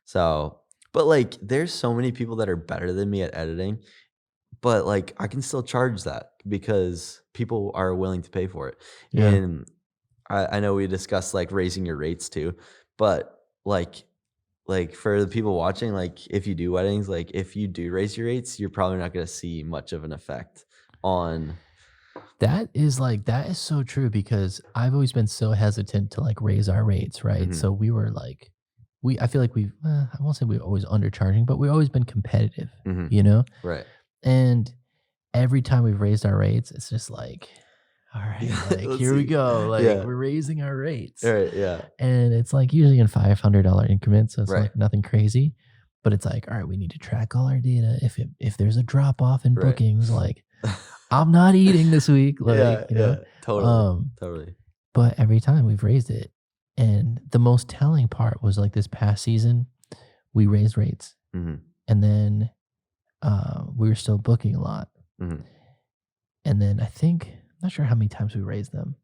So, but like there's so many people that are better than me at editing, but like I can still charge that because people are willing to pay for it. Yeah. And I know we discussed like raising your rates too, but like for the people watching, like if you do weddings, like if you do raise your rates, you're probably not going to see much of an effect on. That is so true because I've always been so hesitant to like raise our rates, right? Mhm. So we were like, I feel like I won't say we're always undercharging, but we've always been competitive, Mhm. Right. And every time we've raised our rates, it's just like, all right, Yeah, like let's here we see. go, like Yeah. we're raising our rates, All right. Yeah. and it's like usually in $500 increments, so it's Right. like nothing crazy, but it's like, all right, we need to track all our data. If there's a drop off in Right. bookings, like I'm not eating this week, like Yeah. Totally. um, Totally. but every time we've raised it, and the most telling part was like this past season, we raised rates, Mhm. and then we were still booking a lot, Mhm. and then I'm not sure how many times we raised them,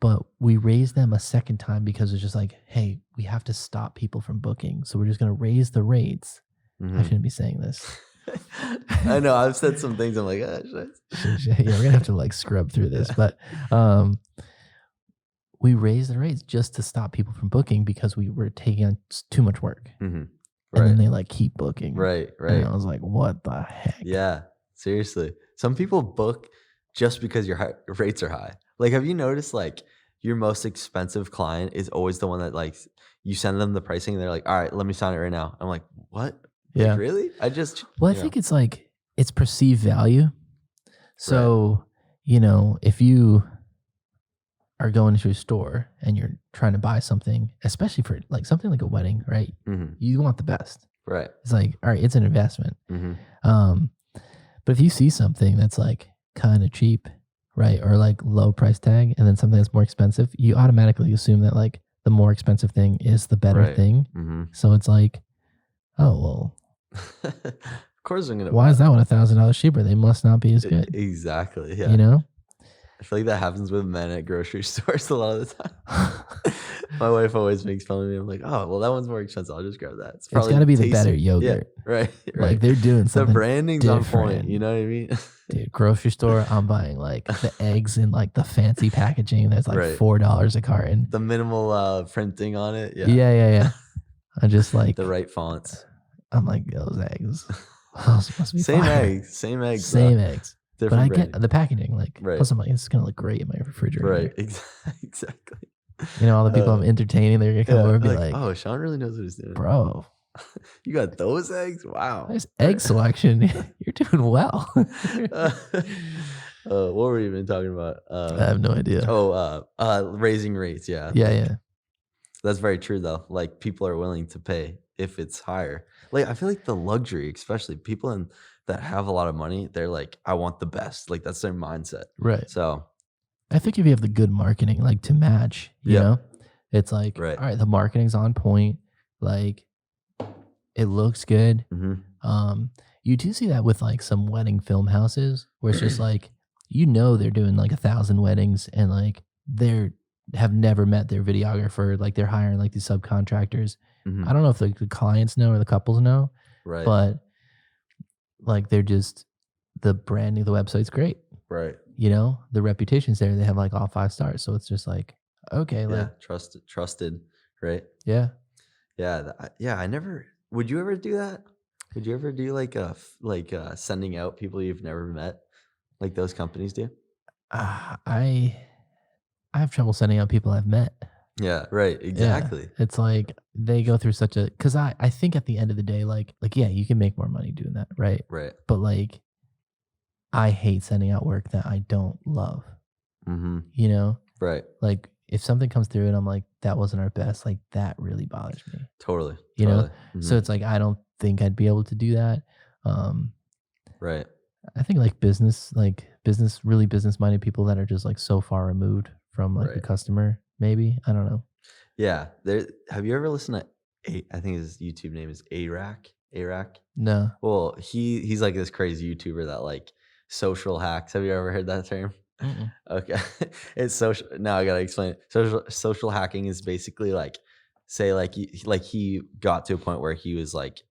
but we raised them a second time because it's just like, hey, we have to stop people from booking. So we're just going to raise the rates. I shouldn't be saying this. I know I've said some things. I'm like, yeah, we're going to have to like scrub through this. But we raised the rates just to stop people from booking because we were taking on too much work. Right. And then they like keep booking. Right. And I was like, what the heck? Yeah, seriously. Some people book just because your rates are high. Like, have you noticed like your most expensive client is always the one that like you send them the pricing and they're like, all right, let me sign it right now. I'm like, what? Yeah. Like, really? I think it's like, it's perceived value. So, if you are going to a store and you're trying to buy something, especially for like something like a wedding, right? You want the best. Right. It's like, all right, it's an investment. But if you see something that's like kind of cheap, right, or like low price tag, and then something that's more expensive, you automatically assume that like the more expensive thing is the better thing. So it's like, oh well, of course I'm gonna. Why is that one $1,000 cheaper? They must not be as good. Exactly. Yeah. I feel like that happens with men at grocery stores a lot of the time. My wife always makes fun of me. I'm like, oh, well, that one's more expensive. I'll just grab that. It's got to be the better yogurt. Yeah, right. Like they're doing something. The branding's different. on point. You know what I mean? Dude, grocery store, I'm buying like the eggs in like the fancy packaging. That's like $4 a carton. The minimal printing on it. Yeah. I just like the right fonts. I'm like, those eggs. Those must be Same fire. eggs. Same eggs. But I get the packaging, like, plus I'm like, it's gonna look great in my refrigerator. Right, exactly. All the people I'm entertaining, they're gonna come over and be like, oh, Sean really knows what he's doing. Bro. You got those eggs? Wow. Nice egg selection. You're doing well. What were we even talking about? I have no idea. Raising rates, yeah. Yeah. That's very true though. Like people are willing to pay if it's higher. Like I feel like the luxury, especially people that have a lot of money, they're like, I want the best. Like that's their mindset. Right. So I think if you have the good marketing, like to match, you know, it's like, all right, the marketing's on point. Like it looks good. You do see that with like some wedding film houses where it's just like, they're doing like 1,000 weddings and like they're have never met their videographer. Like they're hiring like these subcontractors. I don't know if the clients know or the couples know, but like they're just, the branding of the website's great. Right. The reputation's there. They have like all 5 stars. So it's just like, okay. Like trusted. Right. Yeah. Yeah. I never, would you ever do that? Would you ever do like sending out people you've never met like those companies do? I have trouble sending out people I've met. Yeah, right. Exactly. Yeah. It's like they go through such a, because I think at the end of the day, like yeah, you can make more money doing that, right? Right. But like, I hate sending out work that I don't love. Right. Like if something comes through and I'm like, that wasn't our best, like that really bothers me. Totally. You know? So it's like, I don't think I'd be able to do that. Right. I think like really business minded people that are just like so far removed from like the customer, maybe. I don't know. Yeah. Have you ever listened to I think his YouTube name is Arac? No. Well, he's like this crazy YouTuber that like social hacks. Have you ever heard that term? Okay. It's social. Now I gotta explain it. Social hacking is basically like, say like he got to a point where he was like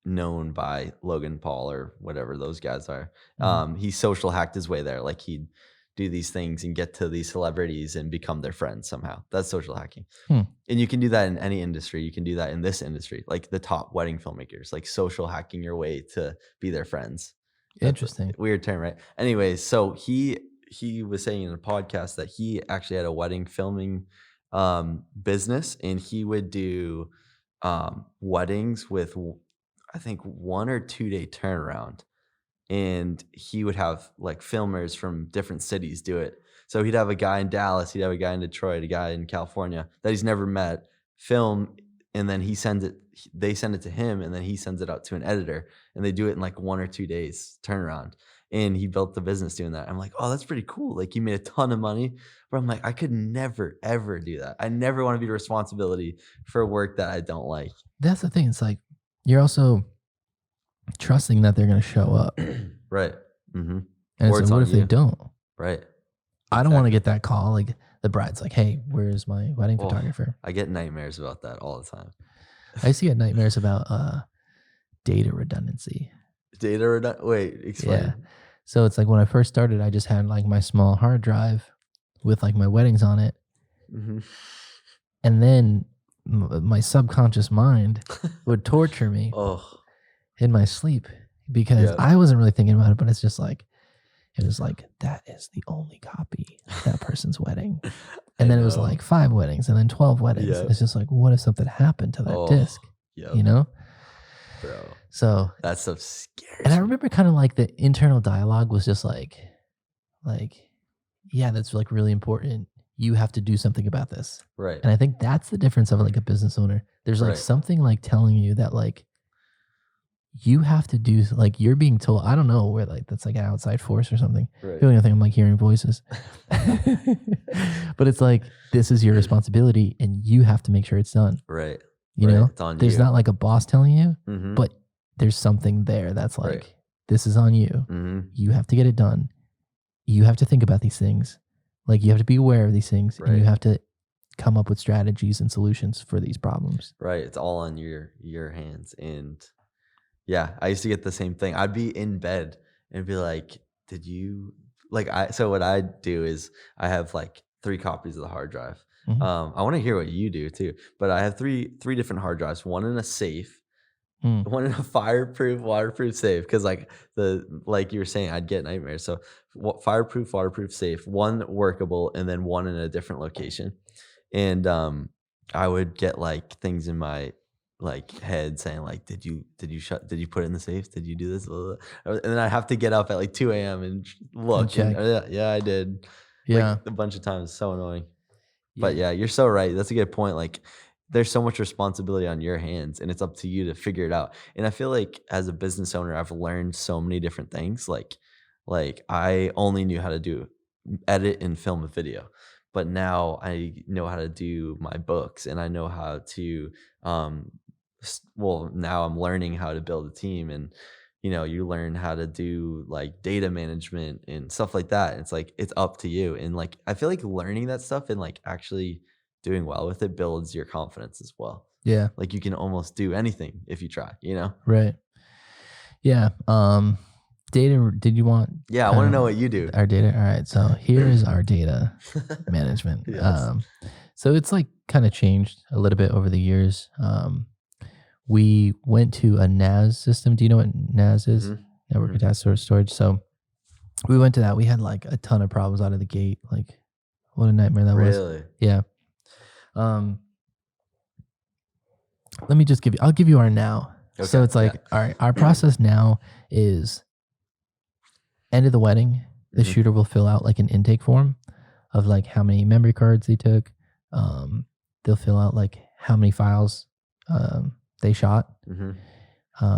known by Logan Paul or whatever those guys are. He social hacked his way there. Like he'd do these things and get to these celebrities and become their friends somehow. That's social hacking. And you can do that in any industry. You can do that in this industry, like the top wedding filmmakers, like social hacking your way to be their friends. Interesting. Weird term, right? Anyways, so he was saying in a podcast that he actually had a wedding filming business, and he would do weddings with I think 1 or 2 day turnaround, and he would have like filmers from different cities do it. So he'd have a guy in Dallas, he'd have a guy in Detroit, a guy in California that he's never met, film, and then they send it to him, and then he sends it out to an editor, and they do it in like 1 or 2 days turnaround. And he built the business doing that. I'm like, oh, that's pretty cool. Like he made a ton of money. But I'm like, I could never, ever do that. I never want to be the responsibility for work that I don't like. That's the thing. It's like, you're also trusting that they're going to show up. Right. And it's like, what if they don't? Right. I don't want to get that call. Like the bride's like, hey, where's my wedding Oh, photographer? I get nightmares about that all the time. I used to get nightmares about data redundancy. Data wait, explain. Yeah. So it's like when I first started, I just had like my small hard drive with like my weddings on it. Mm-hmm. And then my subconscious mind would torture me in my sleep because I wasn't really thinking about it, but it's just like, it was like, that is the only copy of that person's wedding. And then it was like 5 weddings and then 12 weddings. It's just like, what if something happened to that disc? You know? Bro. So that's so scary. And I remember kind of like the internal dialogue was just like, yeah, that's like really important. You have to do something about this. Right. And I think that's the difference of like a business owner. There's like something like telling you that like you have to do, like you're being told, I don't know where like that's like an outside force or something. Right. I feel like I think I'm like hearing voices. But it's like, this is your responsibility and you have to make sure it's done. Right. You know, it's on there's you. not like a boss telling you, Mm-hmm. but there's something there that's like, this is on you. Mm-hmm. You have to get it done. You have to think about these things. Like you have to be aware of these things and you have to come up with strategies and solutions for these problems. Right. It's all on your hands. And yeah, I used to get the same thing. I'd be in bed and be like, did you so what I do is I have like 3 copies of the hard drive. Mm-hmm. I want to hear what you do too, but I have three different hard drives, one in a safe, one in a fireproof, waterproof safe. Cause like you were saying, I'd get nightmares. So fireproof, waterproof safe, one workable, and then one in a different location. And I would get like things in my like head saying like, did you put it in the safe? Did you do this? And then I have to get up at like 2 a.m. and look. And, yeah, I did. Yeah. Like, a bunch of times. So annoying. But yeah, you're so right. That's a good point. Like there's so much responsibility on your hands and it's up to you to figure it out. And I feel like as a business owner, I've learned so many different things. Like I only knew how to edit and film a video, but now I know how to do my books and I know how to, now I'm learning how to build a team and, you learn how to do like data management and stuff like that. It's like, it's up to you. And like, I feel like learning that stuff and like actually doing well with it builds your confidence as well. Yeah. Like you can almost do anything if you try, Right. Yeah. Data, did you want? Yeah. I want to know what you do. Our data. All right. So here is our data management. Yes. So it's like kind of changed a little bit over the years. We went to a NAS system. Do you know what NAS is? Mm-hmm. Network Attached Storage. So we went to that. We had like a ton of problems out of the gate. Like what a nightmare that was. Really? Yeah. Let me just I'll give you our now. Okay. So it's like, all right, our process now is end of the wedding, the shooter will fill out like an intake form of like how many memory cards they took. They'll fill out like how many files they shot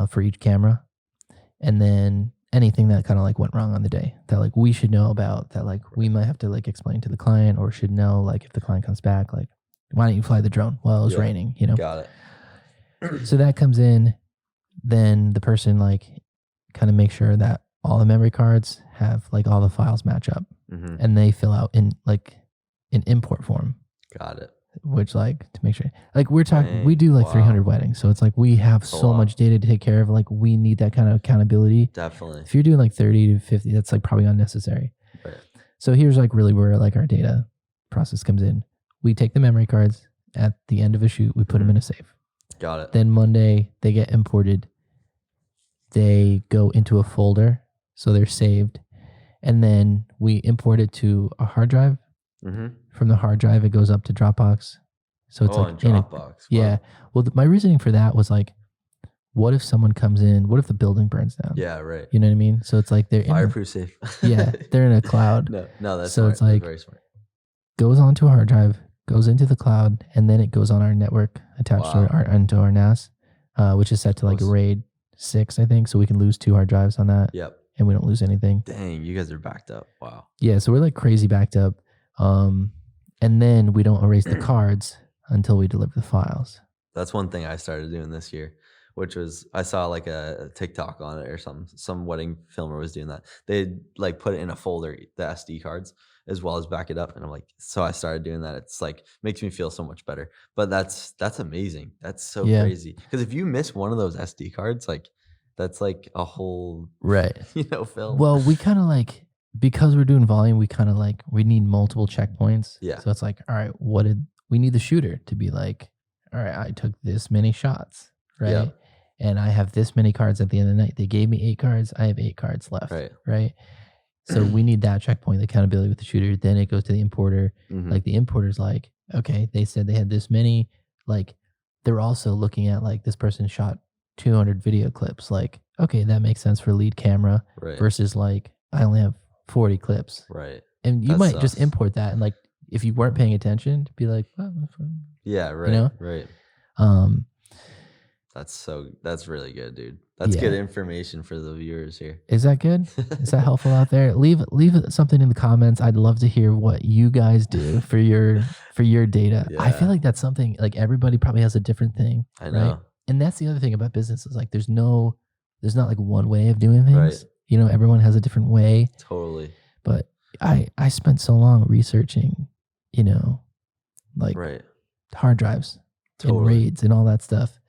for each camera. And then anything that kind of like went wrong on the day that like we should know about, that like we might have to like explain to the client or should know, like if the client comes back, like, why don't you fly the drone? Well, it was raining, Got it. So that comes in, then the person like kind of makes sure that all the memory cards have like all the files match up and they fill out in like an import form. Got it. Which like to make sure, like we're talking, we do like 300 weddings. So it's like we have so much data to take care of. Like we need that kind of accountability. Definitely. If you're doing like 30 to 50, that's like probably unnecessary. Right. So here's like really where like our data process comes in. We take the memory cards at the end of a shoot, we put them in a safe. Got it. Then Monday they get imported. They go into a folder, so they're saved. And then we import it to a hard drive. From the hard drive, it goes up to Dropbox. So it's like in Dropbox. Yeah. Well, my reasoning for that was like, what if someone comes in? What if the building burns down? Yeah, right. You know what I mean? So it's like they're fireproof safe. Yeah, they're in a cloud. No, that's so smart. It's like that's very smart. Goes onto a hard drive, goes into the cloud, and then it goes on our network attached into our NAS, which is set to like RAID 6, I think. So we can lose 2 hard drives on that. Yep. And we don't lose anything. Dang, you guys are backed up. Wow. Yeah, so we're like crazy backed up. And then we don't erase the cards until we deliver the files. That's one thing I started doing this year. which was I saw like a TikTok on it or some wedding filmer was doing that. They'd like put it in a folder, the SD cards, as well as back it up. And I'm like, so I started doing that. It's like makes me feel so much better. But that's amazing. That's so Yeah. crazy. Because if you miss one of those SD cards, like that's like a whole Right. film. Well, we kind of like, because we're doing volume, we kind of like, we need multiple checkpoints. Yeah. So it's like, all right, we need the shooter to be like, all right, I took this many shots, right? Yeah. And I have this many cards at the end of the night. They gave me 8 cards. I have 8 cards left, right? So we need that checkpoint, the accountability with the shooter. Then it goes to the importer. Like the importer's like, okay, they said they had this many. Like they're also looking at like this person shot 200 video clips. Like, okay, that makes sense for lead camera versus like I only have 40 clips. Right. And you might just import that and like if you weren't paying attention to be like, well, yeah, right. You know? Right. That's really good, dude. That's good information for the viewers here. Is that good? Is that helpful out there? Leave something in the comments. I'd love to hear what you guys do for your data. I feel like that's something like everybody probably has a different thing. I know. Right? And that's the other thing about business is like there's not like one way of doing things. Right. You know, everyone has a different way. Totally. But I spent so long researching, you know, like hard drives and RAIDs and all that stuff.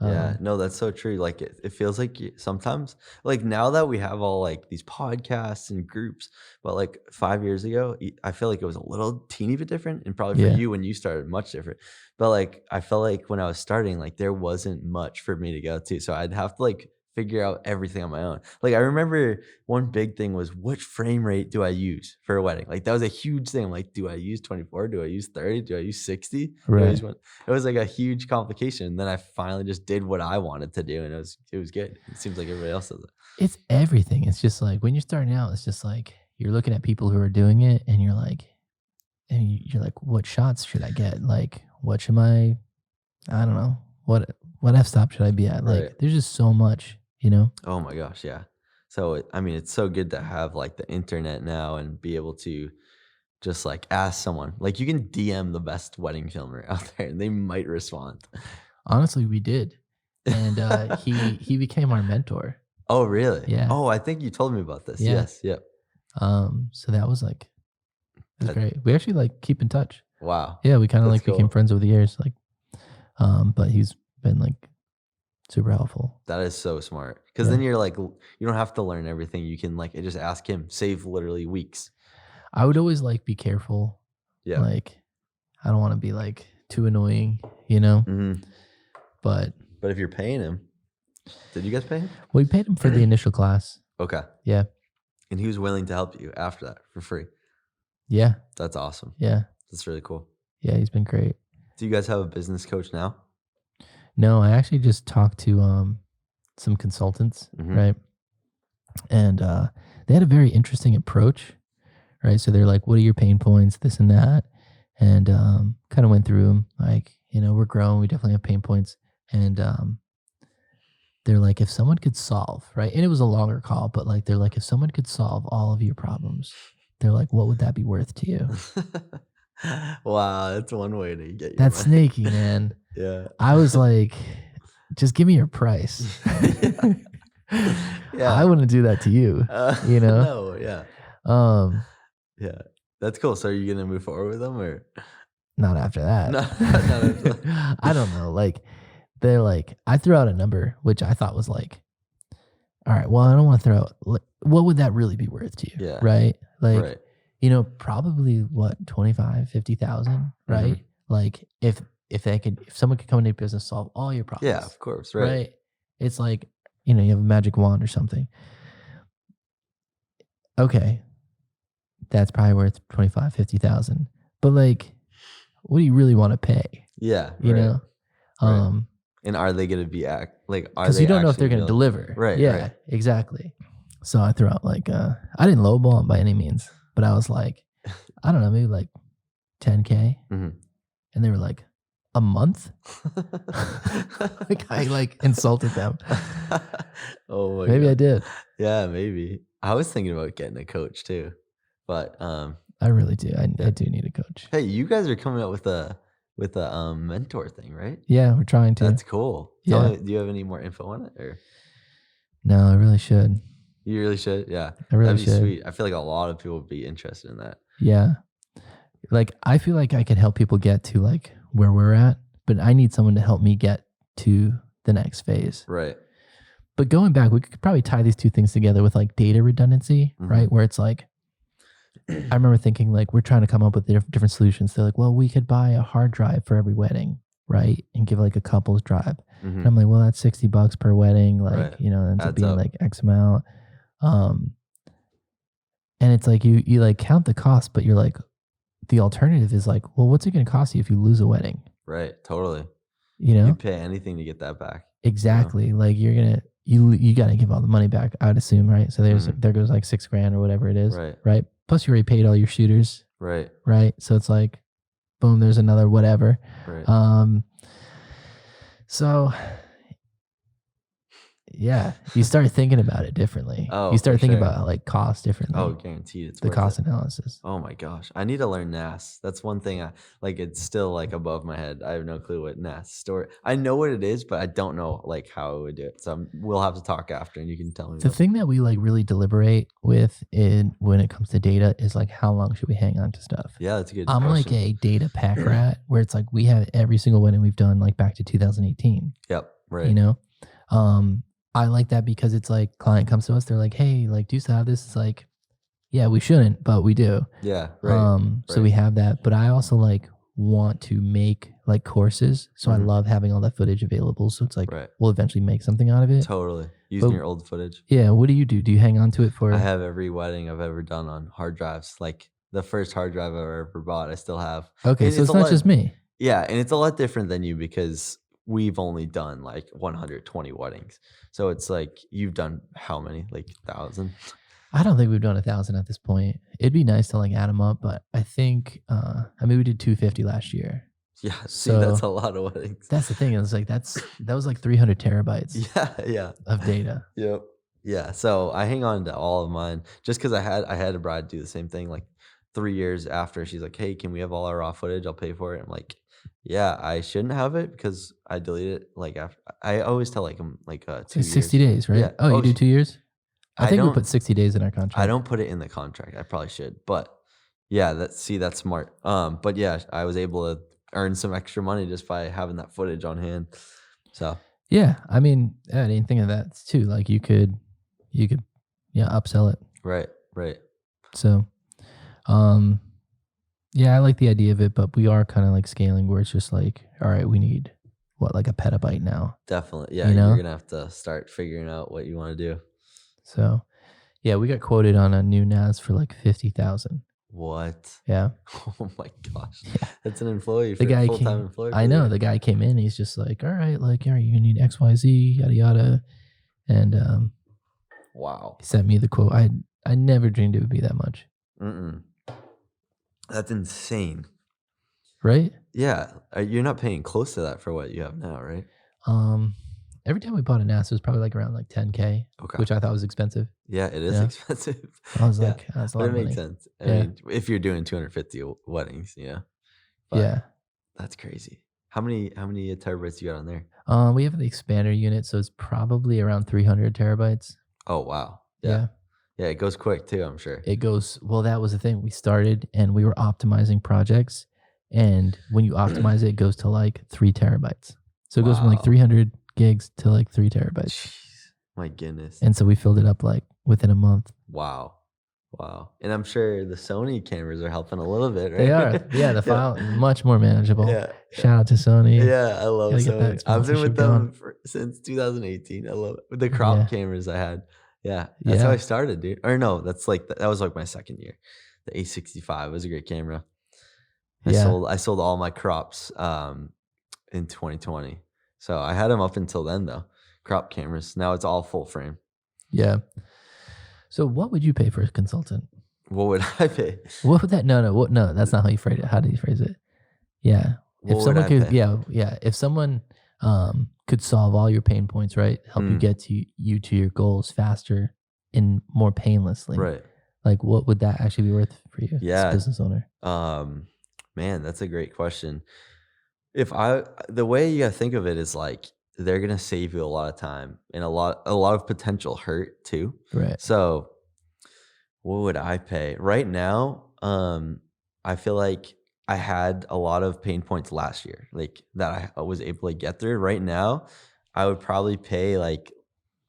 Yeah, no, that's so true. Like it feels like sometimes, like now that we have all like these podcasts and groups, but like 5 years ago, I feel like it was a little teeny bit different, and probably for you when you started, much different. But like I felt like when I was starting, like there wasn't much for me to go to, so I'd have to like figure out everything on my own. Like I remember one big thing was which frame rate do I use for a wedding? Like that was a huge thing. Like, do I use 24? Do I use 30? Do I use 60? Right. It was like a huge complication. And then I finally just did what I wanted to do, and it was good. It seems like everybody else does it. It's everything. It's just like when you're starting out, it's just like you're looking at people who are doing it, and you're like, what shots should I get? Like, what should I don't know, what f-stop should I be at? Like, there's just so much. You know? Oh my gosh, yeah. So I mean, it's so good to have like the internet now and be able to just like ask someone. Like you can DM the best wedding filmer out there, and they might respond. Honestly, we did, and he became our mentor. Oh really? Yeah. Oh, I think you told me about this. Yeah. Yes. Yep. So that was like, it was great. We actually like keep in touch. Wow. Yeah, we kind of like became friends over the years. Like, but he's been like super helpful. That is so smart. Because then you're like, you don't have to learn everything. You can like just ask him, save literally weeks. I would always like be careful. Yeah. Like, I don't want to be like too annoying, you know? Mm-hmm. But if you're paying him, did you guys pay him? Well, we paid him for the initial class. Okay. Yeah. And he was willing to help you after that for free. Yeah. That's awesome. Yeah. That's really cool. Yeah, he's been great. Do you guys have a business coach now? No, I actually just talked to some consultants, right? And they had a very interesting approach, right? So they're like, what are your pain points, this and that? And kind of went through them. Like, you know, we're growing. We definitely have pain points. And they're like, if someone could solve, right? And it was a longer call, but like, they're like, if someone could solve all of your problems, they're like, what would that be worth to you? Wow, that's one way to get you. That's snaky, man. Yeah. I was like, just give me your price. Yeah. I wouldn't do that to you. You know? No, yeah. Yeah. That's cool. So are you gonna move forward with them or not after that? No, not after that. I don't know. Like they're like, I threw out a number, which I thought was like, all right, well, I don't want to throw out, what would that really be worth to you? Yeah. Right? Like, you know, probably what, 25, 50,000, right? Like if someone could come into your business, solve all your problems. Yeah, of course. Right. It's like, you know, you have a magic wand or something. Okay. That's probably worth 25, 50,000. But like, what do you really want to pay? Yeah. You know? And are they going to be because you don't know if they're going to deliver. Right. Yeah, right. Exactly. So I threw out like, I didn't lowball them by any means, but I was like, I don't know, maybe like 10K. And they were like, a month? Like I like insulted them. Oh my maybe God. I did. Yeah, maybe. I was thinking about getting a coach too, but I really do. I do need a coach. Hey, you guys are coming up with a with a mentor thing, right? Yeah, we're trying to. That's cool. Yeah. Tell me, do you have any more info on it, or No, I really should. you really should? Yeah, I really that'd be should. sweet. I feel like a lot of people would be interested in that. Yeah. Like, I feel like I could help people get to like where we're at, but I need someone to help me get to the next phase. Right. But going back, we could probably tie these two things together with like data redundancy, right? Where it's like, I remember thinking like, we're trying to come up with different solutions. They're like, well, we could buy a hard drive for every wedding, right? And give like a couple's drive. And I'm like, well, that's $60 per wedding. Like, Right. you know, ends up Adds being up. like X amount. And it's like, you like count the cost, but you're like, the alternative is like, well, what's it going to cost you if you lose a wedding? Right. Totally. You know? You'd pay anything to get that back. Exactly. Like you're gonna you gotta give all the money back, I would assume, right? So there goes like $6,000 or whatever it is. Right. Plus you already paid all your shooters. Right. So it's like boom, there's another whatever. Right. So yeah, you start thinking about it differently. Oh, you start for thinking sure. about like cost differently. Oh, guaranteed. It's the worth cost it. analysis. Oh my gosh. I need to learn NAS. That's one thing it's still like above my head. I have no clue what NAS store. I know what it is, but I don't know like how I would do it. So we'll have to talk after and you can tell me. The thing that we like really deliberate with when it comes to data is like, how long should we hang on to stuff? Yeah, that's a good I'm question. like a data pack rat where it's like, we have every single wedding we've done like back to 2018. Yep. Right. You know? I like that because it's like, client comes to us, they're like, hey, like, do you still have this? It's like, yeah, we shouldn't, but we do. Yeah. Right. So we have that, but I also like want to make like courses. So I love having all that footage available. So it's like, we'll eventually make something out of it. Totally. Using your old footage. Yeah. What do? You hang on to it for? I have every wedding I've ever done on hard drives. Like the first hard drive I've ever bought, I still have. Okay. So it's not just me. Yeah. And it's a lot different than you because we've only done like 120 weddings. So it's like, you've done how many? Like 1,000? I don't think we've done 1,000 at this point. It'd be nice to like add them up, but I think, we did 250 last year. Yeah. See, that's a lot of weddings. That's the thing. It's like, that was like 300 terabytes. Yeah. Of data. Yep. Yeah. So I hang on to all of mine just because I had a bride do the same thing like 3 years after. She's like, hey, can we have all our raw footage? I'll pay for it. I'm like, yeah, I shouldn't have it because I deleted it like after. I always tell like 2 years. 60 days, right? Yeah. Oh, you do 2 years? I think we put 60 days in our contract. I don't put it in the contract. I probably should, but yeah, that's smart. But yeah, I was able to earn some extra money just by having that footage on hand. So yeah, I didn't think of that too. Like you could upsell it. Right. So, yeah, I like the idea of it, but we are kind of like scaling where it's just like, all right, we need like a petabyte now. Definitely. Yeah. You're going to have to start figuring out what you want to do. So yeah, we got quoted on a new NAS for like 50,000. What? Yeah. Oh my gosh. Yeah. That's an employee. The guy full-time employee. I know. The guy came in. He's just like, all right, like, you're gonna need XYZ, yada yada, and wow. He sent me the quote. I never dreamed it would be that much. That's insane. Right? Yeah. You're not paying close to that for what you have now, right? Every time we bought a NAS, it was probably like around like $10K, which I thought was expensive. Yeah, it is expensive. I was like, that's a lot of money. Makes sense. I mean, if you're doing 250 weddings, But yeah. That's crazy. How many terabytes you got on there? We have the expander unit, so it's probably around 300 terabytes. Oh, wow. Yeah. Yeah, it goes quick too, I'm sure. It goes, well, that was the thing. We started and we were optimizing projects. And when you optimize it, it goes to like 3 terabytes. So it goes from like 300 gigs to like 3 terabytes. Jeez, my goodness. And so we filled it up like within a month. Wow. And I'm sure the Sony cameras are helping a little bit, right? They are. Yeah, the file much more manageable. Yeah. Shout out to Sony. Yeah, I love Sony. I've been with them since 2018. I love it. With the crop cameras I had. Yeah. That's how I started, dude. Or no, that was like my second year. The A65 was a great camera. I sold all my crops in 2020. So I had them up until then though. Crop cameras. Now it's all full frame. Yeah. So what would you pay for a consultant? What would I pay? What would that? No, that's not how you phrase it. How did you phrase it? Yeah. If someone could, if someone could solve all your pain points, right? Help you get to your goals faster and more painlessly. Right. Like what would that actually be worth for you as a business owner? Man, that's a great question. The way you gotta think of it is like they're gonna save you a lot of time and a lot of potential hurt too. Right. So what would I pay right now? I feel like I had a lot of pain points last year, like that I was able to get through. Right now, I would probably pay like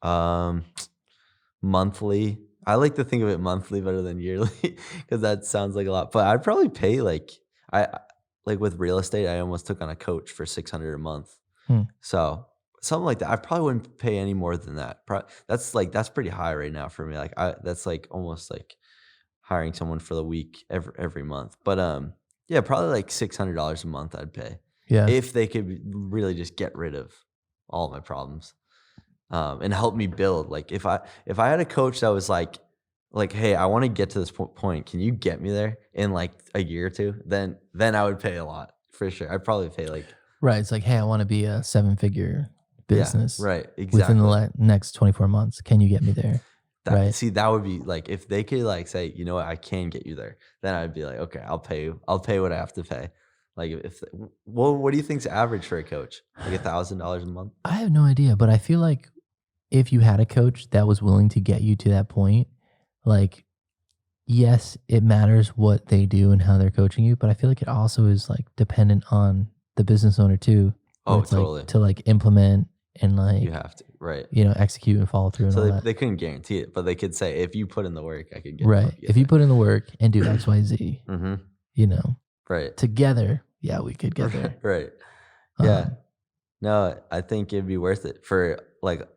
um monthly. I like to think of it monthly better than yearly because that sounds like a lot. But I'd probably pay like I like with real estate. I almost took on a coach for 600 a month, Hmm. so something like that. I probably wouldn't pay any more than that. That's pretty high right now for me. Like that's like almost like hiring someone for the week every month. But yeah, probably like $600 a month I'd pay Yeah. if they could really just get rid of all my problems and help me build. Like if I had a coach that was like, hey, I want to get to this point. Can you get me there in like a year or two? Then I would pay a lot for sure. I'd probably pay like Right. It's like, hey, I want to be a 7-figure business right, within exactly. the next 24 months. Can you get me there? Right. See, that would be like if they could like say, you know what, I can get you there. Then I'd be like, okay, I'll pay you. I'll pay what I have to pay. Like if what do you think's average for a coach? Like $1,000 a month? I have no idea, but I feel like if you had a coach that was willing to get you to that point, like, yes, it matters what they do and how they're coaching you, but I feel like it also is like dependent on the business owner too. Where Oh, it's totally. like to like implement and You like, have to, right? execute and follow through and So all that. they couldn't guarantee it, but they could say if you put in the work, I could get Right. If you put in the work and do X, Y, Z, mm-hmm. Right, together, yeah, we could get there. right, yeah. Um, No, I think it'd be worth it for like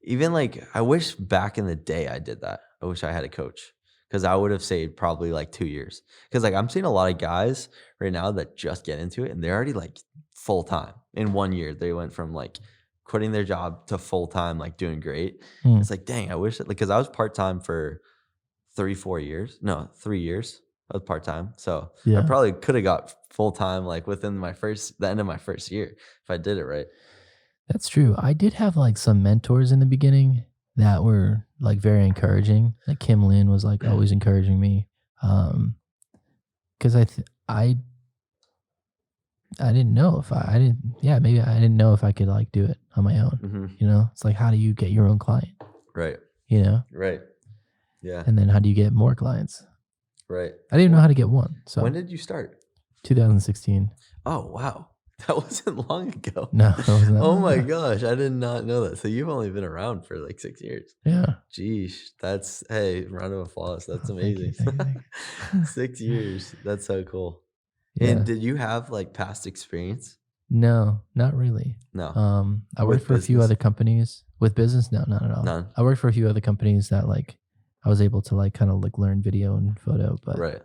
even like I wish back in the day I did that. I wish I had a coach because I would have saved probably like 2 years. Because like I'm seeing a lot of guys right now that just get into it and they're already like full time in 1 year. They went from like quitting their job to full time, like doing great. hmm, It's like dang, I wish it because I was part time for 3 4 years. No, 3 years. I was part time, so I yeah. probably could have got full time like within the end of my first year if I did it right. That's true. I did have like some mentors in the beginning that were like very encouraging. Like Kim Lin was like always encouraging me. Because I didn't know if I didn't, yeah, maybe I didn't know if I could like do it on my own. Mm-hmm. It's like, how do you get your own client? Right. Right. Yeah. And then how do you get more clients? Right. I didn't know how to get one. So when did you start? 2016. Oh wow, that wasn't long ago. No, that wasn't that Oh long my ago. gosh, I did not know that. So you've only been around for like 6 years. Yeah. Geesh, that's hey, round of applause. That's Oh, thank you, amazing. thank you. 6 years. That's so cool. Yeah. And did you have like past experience? No, not really. No. I With worked for a few business? other companies. With business, no, not at all. None. I worked for a few other companies that like I was able to like kind of like learn video and photo, but Right.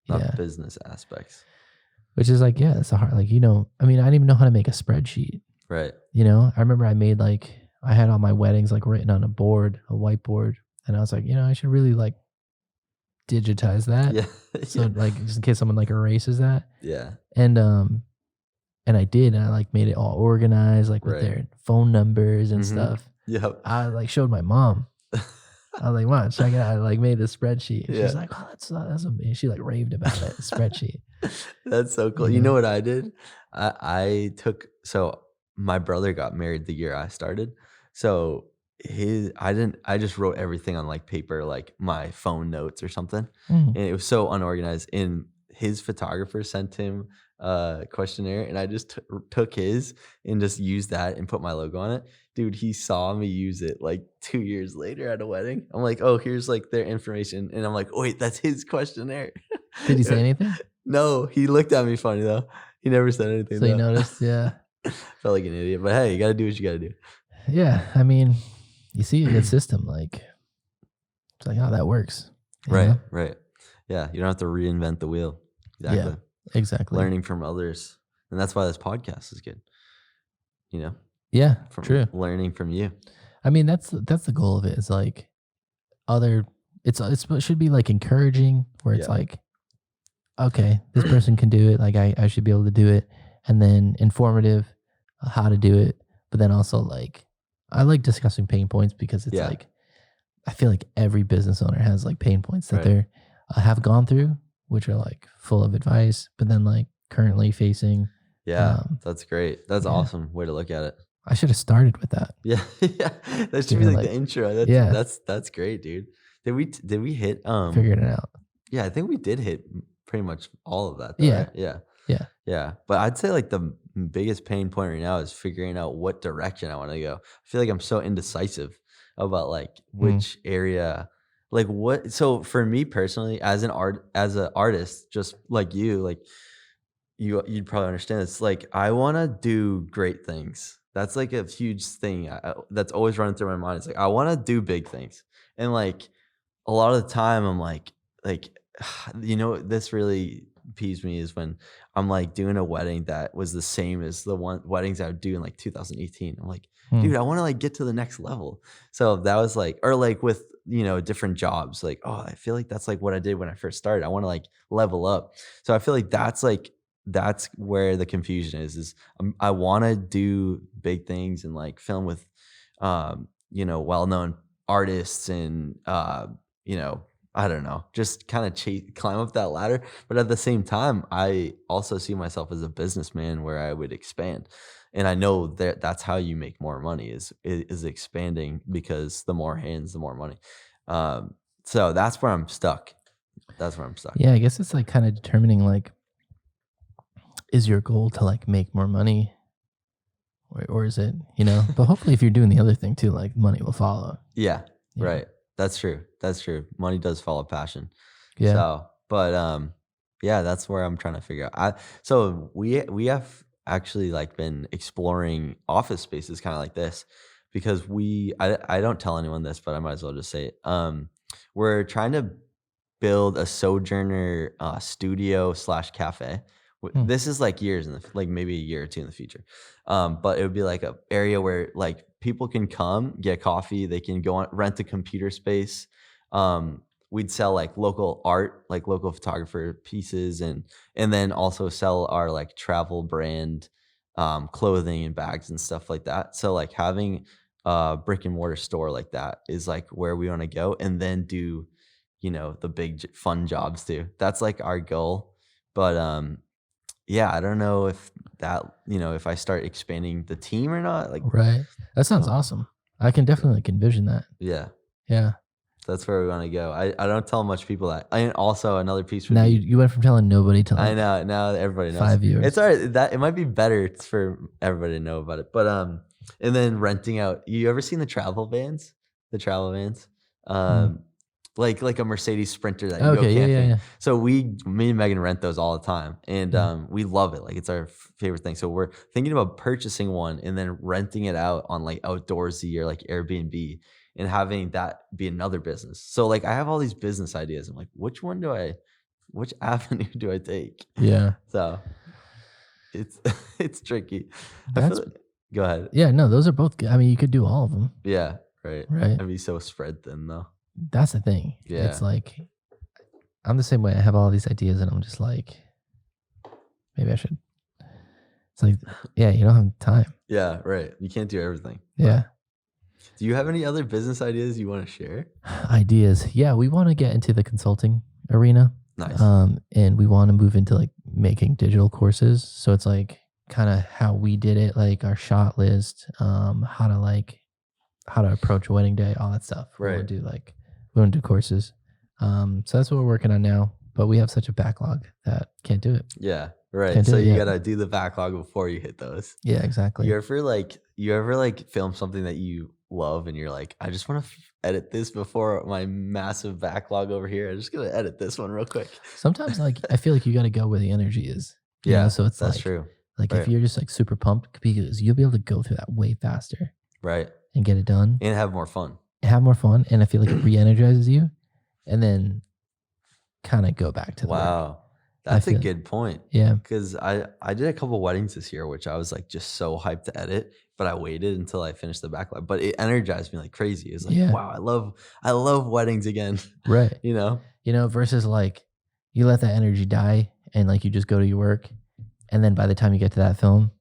Not yeah, business aspects. which is like, yeah, it's a hard, like, I mean, I didn't even know how to make a spreadsheet. Right. I remember I had all my weddings like written on a whiteboard, and I was like, I should really like digitize that. Yeah. So like just in case someone like erases that. Yeah. And I did, and I like made it all organized, like with Right. their phone numbers and Mhm. stuff. Yep. I like showed my mom. I was like, "Wow, check it out!" I like made this spreadsheet. Yeah. She's like, "Oh, that's amazing." She like raved about it, spreadsheet. That's so cool. You know what I did? So my brother got married the year I started. So I just wrote everything on like paper, like my phone notes or something. Mm. And it was so unorganized. And his photographer sent him a questionnaire and I just took his and just used that and put my logo on it. Dude, he saw me use it like 2 years later at a wedding. I'm like, oh, here's like their information. And I'm like, oh, wait, that's his questionnaire. Did he say anything? No, he looked at me funny though. He never said anything. So you though. noticed, yeah, Felt like an idiot, but hey, you gotta do what you gotta do. yeah. I mean, you see a good system, like it's like, oh, that works. you Right, know? right. Yeah, you don't have to reinvent the wheel. Exactly. Yeah, exactly. Learning from others, and that's why this podcast is good. Yeah, From true. learning from you. I mean, that's the goal of it. Is like it should be like encouraging, where it's Yeah. like, okay, this person can do it. Like I should be able to do it, and then informative, how to do it. But then also like I like discussing pain points because it's Yeah. like I feel like every business owner has like pain points that Right. they're have gone through, which are like full of advice, but then like currently facing Yeah, that's great. That's yeah. awesome way to look at it. I should have started with that. Yeah, yeah. That should be Doing like the intro. That's great, dude. Did we hit figuring it out. Yeah, I think we did hit pretty much all of that though, Yeah. right? Yeah. Yeah. Yeah. But I'd say like the biggest pain point right now is figuring out what direction I want to go. I feel like I'm so indecisive about like which area, like what. So for me personally, as an artist, just like you, like you'd probably understand this. Like I want to do great things. That's like a huge thing that's always running through my mind. It's like I want to do big things, and like a lot of the time I'm like this really peeves me is when I'm like doing a wedding that was the same as the one weddings I would do in like 2018. I'm like, dude, I want to like get to the next level. So that was like, or like with different jobs, like, oh, I feel like that's like what I did when I first started. I want to like level up. So I feel like that's where the confusion is I want to do big things and like film with well-known artists and I don't know, just kind of climb up that ladder. But at the same time, I also see myself as a businessman where I would expand. And I know that that's how you make more money is expanding, because the more hands, the more money. So that's where I'm stuck. Yeah, I guess it's like kind of determining like, is your goal to like make more money, or is it, but hopefully if you're doing the other thing too, like money will follow. Yeah. Right. That's true. Money does follow passion. Yeah. So, but yeah, that's where I'm trying to figure out. So we have actually like been exploring office spaces kind of like this, because I don't tell anyone this, but I might as well just say it. We're trying to build a Sojourner studio / cafe. This is like years like maybe a year or two in the future. But it would be like a area where like people can come get coffee. They can go on, rent a computer space. We'd sell like local art, like local photographer pieces, and then also sell our like travel brand clothing and bags and stuff like that. So like having a brick and mortar store like that is like where we want to go, and then do the big fun jobs too. That's like our goal. But yeah, I don't know if that, if I start expanding the team or not. Like, right. That sounds awesome. I can definitely like envision that. Yeah. Yeah. That's where we want to go. I don't tell much people that. And also another piece would Now be, you went from telling nobody to like, I know, now everybody knows. 5 years. It's all right. That it might be better for everybody to know about it. But and then renting out. You ever seen the travel vans? The travel vans? Like a Mercedes Sprinter that you go camping. Yeah. So me and Megan rent those all the time, and we love it. Like it's our favorite thing. So we're thinking about purchasing one and then renting it out on like Outdoorsy or like Airbnb, and having that be another business. So like I have all these business ideas. I'm like, which avenue do I take? Yeah. So it's tricky. Go ahead. Yeah, no, those are both good. I mean, you could do all of them. Yeah, right. Right. I'd be so spread thin though. That's the thing. Yeah. It's like, I'm the same way. I have all these ideas and I'm just like, maybe I should. It's like, yeah, you don't have time. Yeah, right. You can't do everything. Yeah. Do you have any other business ideas you want to share? Ideas. Yeah, we want to get into the consulting arena. Nice. And we want to move into like making digital courses. So it's like kind of how we did it, like our shot list, how to approach wedding day, all that stuff. Right. We want to do courses. So that's what we're working on now, but we have such a backlog that can't do it. Yeah. Right. So you got to do the backlog before you hit those. Yeah, exactly. You ever film something that you love and you're like, I just want to edit this before my massive backlog over here. I'm just going to edit this one real quick. Sometimes like, I feel like you got to go where the energy is. Yeah. So it's that's like, true. Like if you're just like super pumped, because you'll be able to go through that way faster. Right. And get it done. And have more fun. And I feel like it re-energizes you, and then kind of go back to the work. That's a good point. Yeah. Because I did a couple weddings this year, which I was like just so hyped to edit, but I waited until I finished the backlog. But it energized me like crazy. It's like, wow, I love weddings again. Right. Versus like you let that energy die and like you just go to your work, and then by the time you get to that film,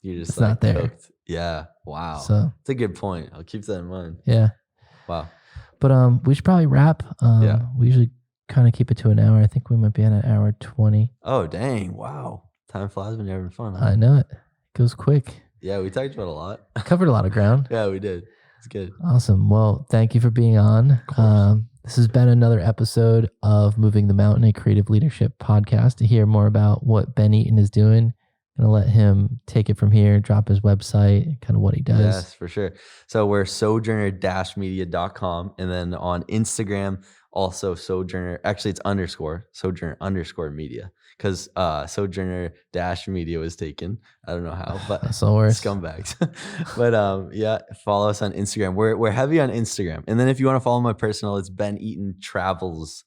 it's like not there. Cooked. Yeah. Wow. So it's a good point. I'll keep that in mind. Yeah. Wow. But we should probably wrap. Yeah. We usually kind of keep it to an hour. I think we might be at an hour 20. Oh dang! Wow. Time flies when you're having fun. Huh? I know it. Goes quick. Yeah, we talked about a lot. Covered a lot of ground. Yeah, we did. It's good. Awesome. Well, thank you for being on. This has been another episode of Moving the Mountain, a creative leadership podcast. To hear more about what Ben Eaton is doing, I'm going to let him take it from here, drop his website, kind of what he does. Yes, for sure. So we're sojourner-media.com. And then on Instagram, also Sojourner. Actually, it's _Sojourner_media. Because Sojourner-media was taken. I don't know how, but That's the worst. Scumbags. But yeah, follow us on Instagram. We're heavy on Instagram. And then if you want to follow my personal, it's Ben Eaton Travels.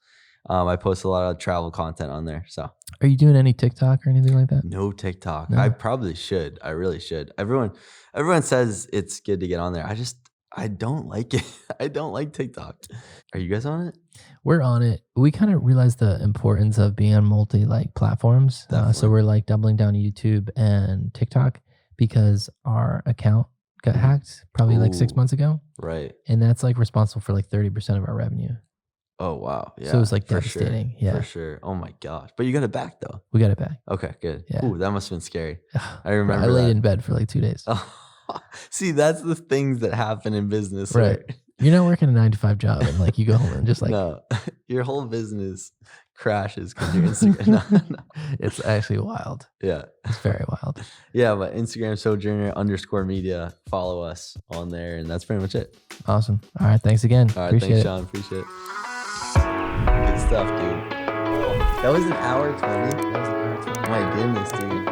I post a lot of travel content on there. So are you doing any TikTok or anything like that? no TikTok. No? I probably should. I really should. Everyone says it's good to get on there. I don't like it. I don't like TikTok. Are you guys on it? We're on it. We kind of realized the importance of being on multi platforms. So we're doubling down on YouTube and TikTok because our account got hacked probably 6 months ago. Right. And that's responsible for 30% of our revenue. Oh, wow. Yeah. So it was for devastating. Sure, yeah. For sure. Oh my gosh. But you got it back though. We got it back. Okay, good. Yeah. Ooh, that must have been scary. I remember I laid that. in bed for 2 days. See, that's the things that happen in business. Right. You're not working a 9-to-5 job and you go home and just no, your whole business crashes because your Instagram. No. It's actually wild. Yeah. It's very wild. Yeah, but Instagram Sojourner_media. Follow us on there, and that's pretty much it. Awesome. All right. Thanks again. All right. Appreciate Thanks, it. Sean. Appreciate it. Good stuff, dude. That was an hour 20. That was an hour 20. My goodness, dude.